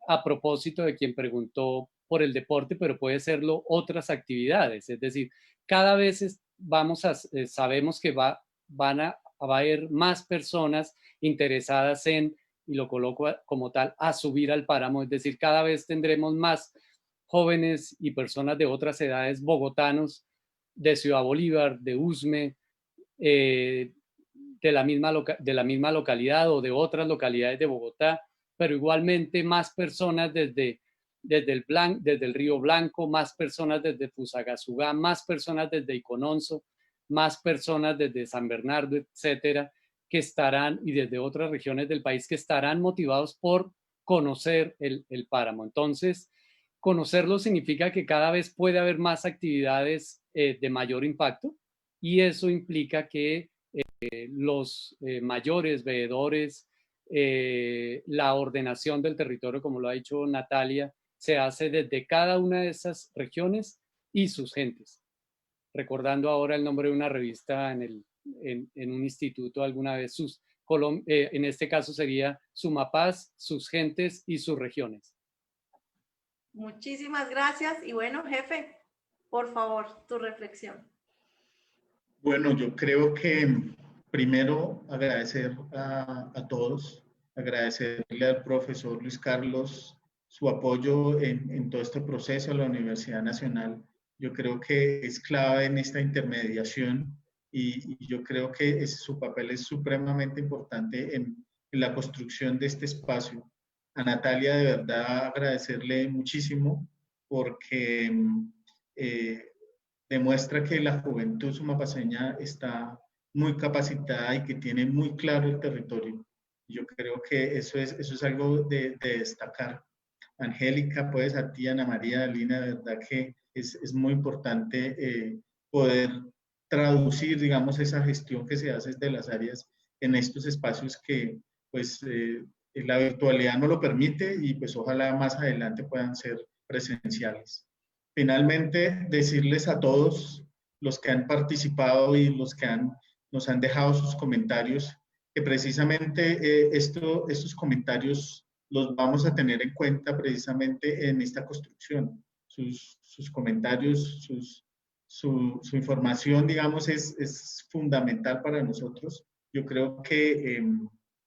a propósito de quien preguntó por el deporte, pero puede serlo otras actividades. Es decir, cada vez sabemos que va a haber más personas interesadas en, y lo coloco como tal, a subir al páramo. Es decir, cada vez tendremos más jóvenes y personas de otras edades bogotanos, de Ciudad Bolívar, de Usme, de la misma localidad o de otras localidades de Bogotá, pero igualmente más personas desde el Río Blanco, más personas desde Fusagasugá, más personas desde Icononso, más personas desde San Bernardo, etcétera, que estarán, y desde otras regiones del país, que estarán motivados por conocer el páramo. Entonces, conocerlo significa que cada vez puede haber más actividades de mayor impacto, y eso implica que los mayores veedores, la ordenación del territorio, como lo ha dicho Natalia, se hace desde cada una de esas regiones y sus gentes. Recordando ahora el nombre de una revista en un instituto alguna vez, en este caso sería Sumapaz, sus gentes y sus regiones. Muchísimas gracias. Y bueno, jefe, por favor, tu reflexión. Bueno, yo creo que primero agradecer a todos, agradecerle al profesor Luis Carlos su apoyo en todo este proceso, a la Universidad Nacional. Yo creo que es clave en esta intermediación y yo creo que su papel es supremamente importante en la construcción de este espacio. A Natalia, de verdad, agradecerle muchísimo porque demuestra que la juventud sumapaceña está muy capacitada y que tiene muy claro el territorio. Yo creo que eso es algo de destacar. Angélica, pues a ti, Ana María, Lina, de verdad que es muy importante poder traducir, digamos, esa gestión que se hace de las áreas en estos espacios que, pues, la virtualidad no lo permite y pues ojalá más adelante puedan ser presenciales. Finalmente, decirles a todos los que han participado y los que nos han dejado sus comentarios, que precisamente estos comentarios los vamos a tener en cuenta precisamente en esta construcción. Sus comentarios, su información, digamos, es fundamental para nosotros. Yo creo que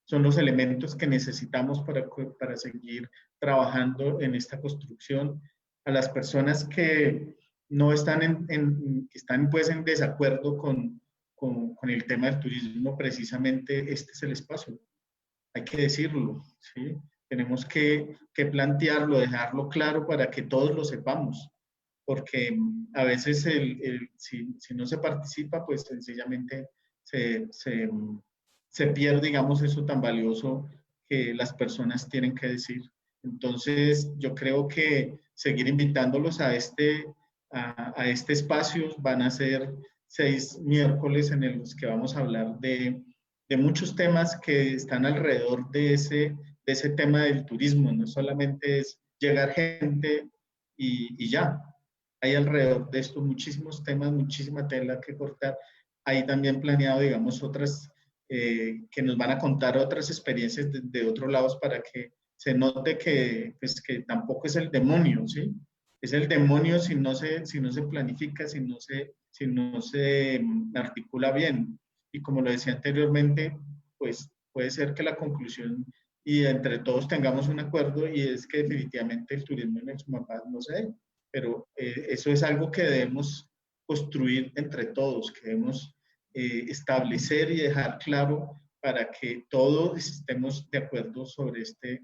son los elementos que necesitamos para seguir trabajando en esta construcción. A las personas que no están que están pues en desacuerdo con el tema del turismo, precisamente este es el espacio. Hay que decirlo, ¿sí? Tenemos que plantearlo, dejarlo claro para que todos lo sepamos, porque a veces si no se participa, pues sencillamente se pierde, digamos, eso tan valioso que las personas tienen que decir. Entonces, yo creo que seguir invitándolos a este espacio. Van a ser 6 miércoles en los que vamos a hablar de muchos temas que están alrededor de ese tema del turismo. No solamente es llegar gente y ya. Hay alrededor de esto muchísimos temas, muchísima tela que cortar. Hay también planeado, digamos, otras que nos van a contar otras experiencias de otros lados para que se note que, pues, que tampoco es el demonio, ¿sí? Es el demonio si no se planifica, si no se articula bien. Y como lo decía anteriormente, pues puede ser que la conclusión y entre todos tengamos un acuerdo y es que definitivamente el turismo en el Sumapaz no se dé. Pero eso es algo que debemos construir entre todos, que debemos establecer y dejar claro para que todos estemos de acuerdo sobre este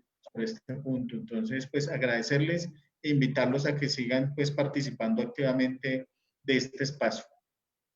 punto. Entonces, pues agradecerles e invitarlos a que sigan pues participando activamente de este espacio.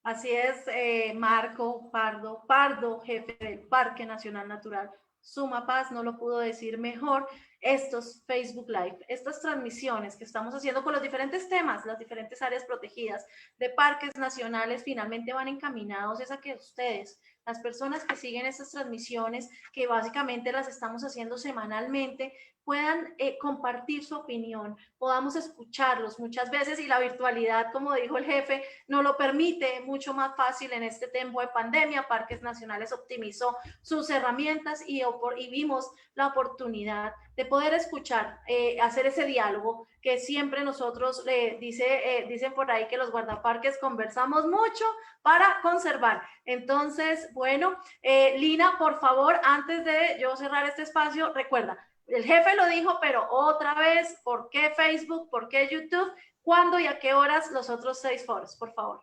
Así es, Marco Pardo, jefe del Parque Nacional Natural Sumapaz, no lo pudo decir mejor. Estos Facebook Live, estas transmisiones que estamos haciendo con los diferentes temas, las diferentes áreas protegidas de parques nacionales, finalmente van encaminados a que ustedes, las personas que siguen estas transmisiones, que básicamente las estamos haciendo semanalmente, puedan compartir su opinión, podamos escucharlos muchas veces, y la virtualidad, como dijo el jefe, nos lo permite mucho más fácil en este tiempo de pandemia. Parques Nacionales optimizó sus herramientas y vimos la oportunidad de poder escuchar, hacer ese diálogo que siempre nosotros dicen por ahí que los guardaparques conversamos mucho para conservar. Entonces, bueno, Lina, por favor, antes de yo cerrar este espacio, recuerda, el jefe lo dijo, pero otra vez, ¿por qué Facebook? ¿Por qué YouTube? ¿Cuándo y a qué horas los otros 6 foros? Por favor.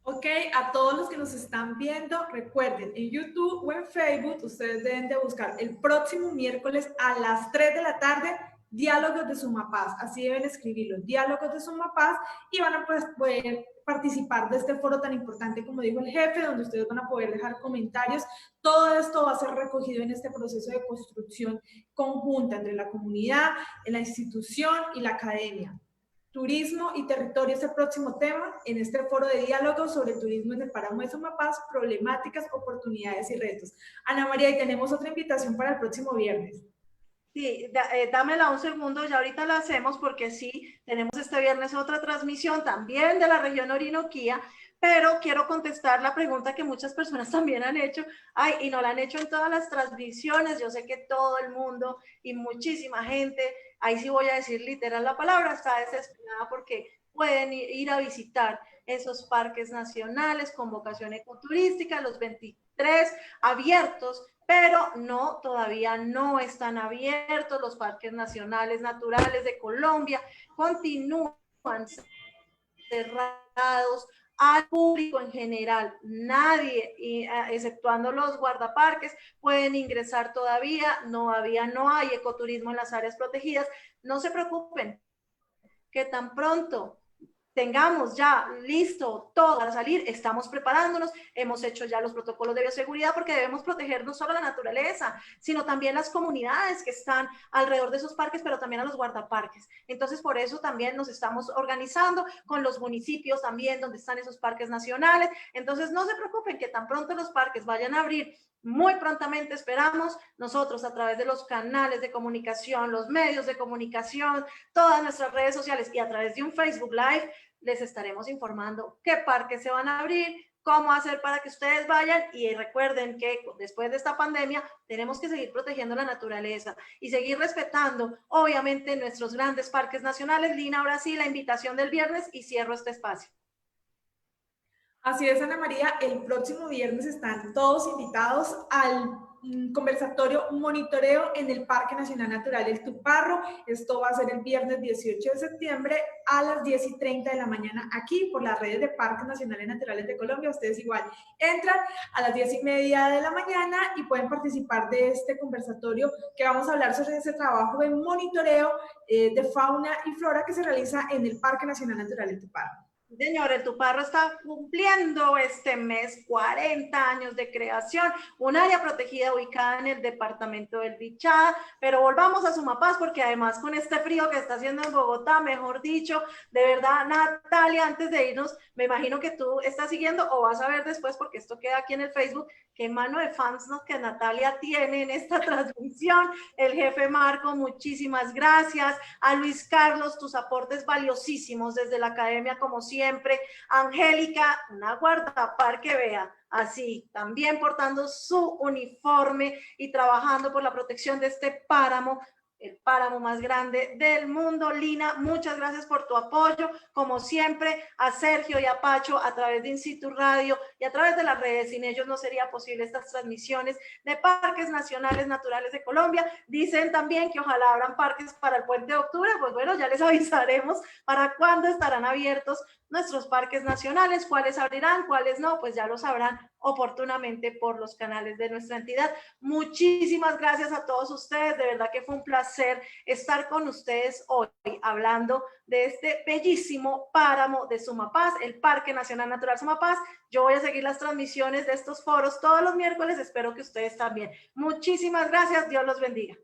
Ok, a todos los que nos están viendo, recuerden, en YouTube o en Facebook, ustedes deben de buscar el próximo miércoles a las 3 de la tarde, Diálogos de Sumapaz. Así deben escribirlo, Diálogos de Sumapaz, y van a poder participar de este foro tan importante, como dijo el jefe, donde ustedes van a poder dejar comentarios. Todo esto va a ser recogido en este proceso de construcción conjunta entre la comunidad, la institución y la academia. Turismo y territorio es el próximo tema en este foro de diálogo sobre el turismo en el páramo de Sumapaz, problemáticas, oportunidades y retos. Ana María, y tenemos otra invitación para el próximo viernes. Sí, dámela un segundo, ya ahorita la hacemos, porque sí, tenemos este viernes otra transmisión también de la región Orinoquía, pero quiero contestar la pregunta que muchas personas también han hecho, y no la han hecho en todas las transmisiones. Yo sé que todo el mundo y muchísima gente, ahí sí voy a decir literal la palabra, está desesperada porque pueden ir a visitar esos parques nacionales con vocación ecoturística, los 23 abiertos, pero no, todavía no están abiertos. Los parques nacionales naturales de Colombia continúan cerrados al público en general. Nadie, exceptuando los guardaparques, pueden ingresar todavía no hay ecoturismo en las áreas protegidas. No se preocupen, que tan pronto tengamos ya listo todo para salir, estamos preparándonos, hemos hecho ya los protocolos de bioseguridad, porque debemos proteger no solo la naturaleza, sino también las comunidades que están alrededor de esos parques, pero también a los guardaparques. Entonces, por eso también nos estamos organizando con los municipios también donde están esos parques nacionales. Entonces, no se preocupen, que tan pronto los parques vayan a abrir, muy prontamente esperamos, nosotros a través de los canales de comunicación, los medios de comunicación, todas nuestras redes sociales y a través de un Facebook Live, les estaremos informando qué parques se van a abrir, cómo hacer para que ustedes vayan. Y recuerden que después de esta pandemia tenemos que seguir protegiendo la naturaleza y seguir respetando, obviamente, nuestros grandes parques nacionales. Lina, ahora sí, la invitación del viernes, y cierro este espacio. Así es, Ana María, el próximo viernes están todos invitados al conversatorio monitoreo en el Parque Nacional Natural El Tuparro. Esto va a ser el viernes 18 de septiembre a las 10:30 de la mañana, aquí por las redes de Parques Nacionales Naturales de Colombia. Ustedes igual entran a las 10:30 de la mañana y pueden participar de este conversatorio, que vamos a hablar sobre ese trabajo de monitoreo de fauna y flora que se realiza en el Parque Nacional Natural El Tuparro. Señor, el Tuparro está cumpliendo este mes 40 años de creación, un área protegida ubicada en el departamento del Bichada. Pero volvamos a Sumapaz, porque además con este frío que está haciendo en Bogotá, mejor dicho, de verdad, Natalia, antes de irnos, me imagino que tú estás siguiendo o vas a ver después, porque esto queda aquí en el Facebook, qué mano de fans que Natalia tiene en esta transmisión. El jefe Marco, muchísimas gracias. A Luis Carlos, tus aportes valiosísimos desde la academia, como siempre. Angélica, una guardaparque, vea, así, también portando su uniforme y trabajando por la protección de este páramo, el páramo más grande del mundo. Lina, muchas gracias por tu apoyo, como siempre. A Sergio y a Pacho, a través de In Situ Radio y a través de las redes, sin ellos no sería posible estas transmisiones de parques nacionales naturales de Colombia. Dicen también que ojalá abran parques para el puente de octubre. Pues bueno, ya les avisaremos para cuándo estarán abiertos nuestros parques nacionales, cuáles abrirán, cuáles no, pues ya lo sabrán oportunamente por los canales de nuestra entidad. Muchísimas gracias a todos ustedes, de verdad que fue un placer estar con ustedes hoy hablando de este bellísimo páramo de Sumapaz, el Parque Nacional Natural Sumapaz. Yo voy a seguir las transmisiones de estos foros todos los miércoles, espero que ustedes también. Muchísimas gracias, Dios los bendiga.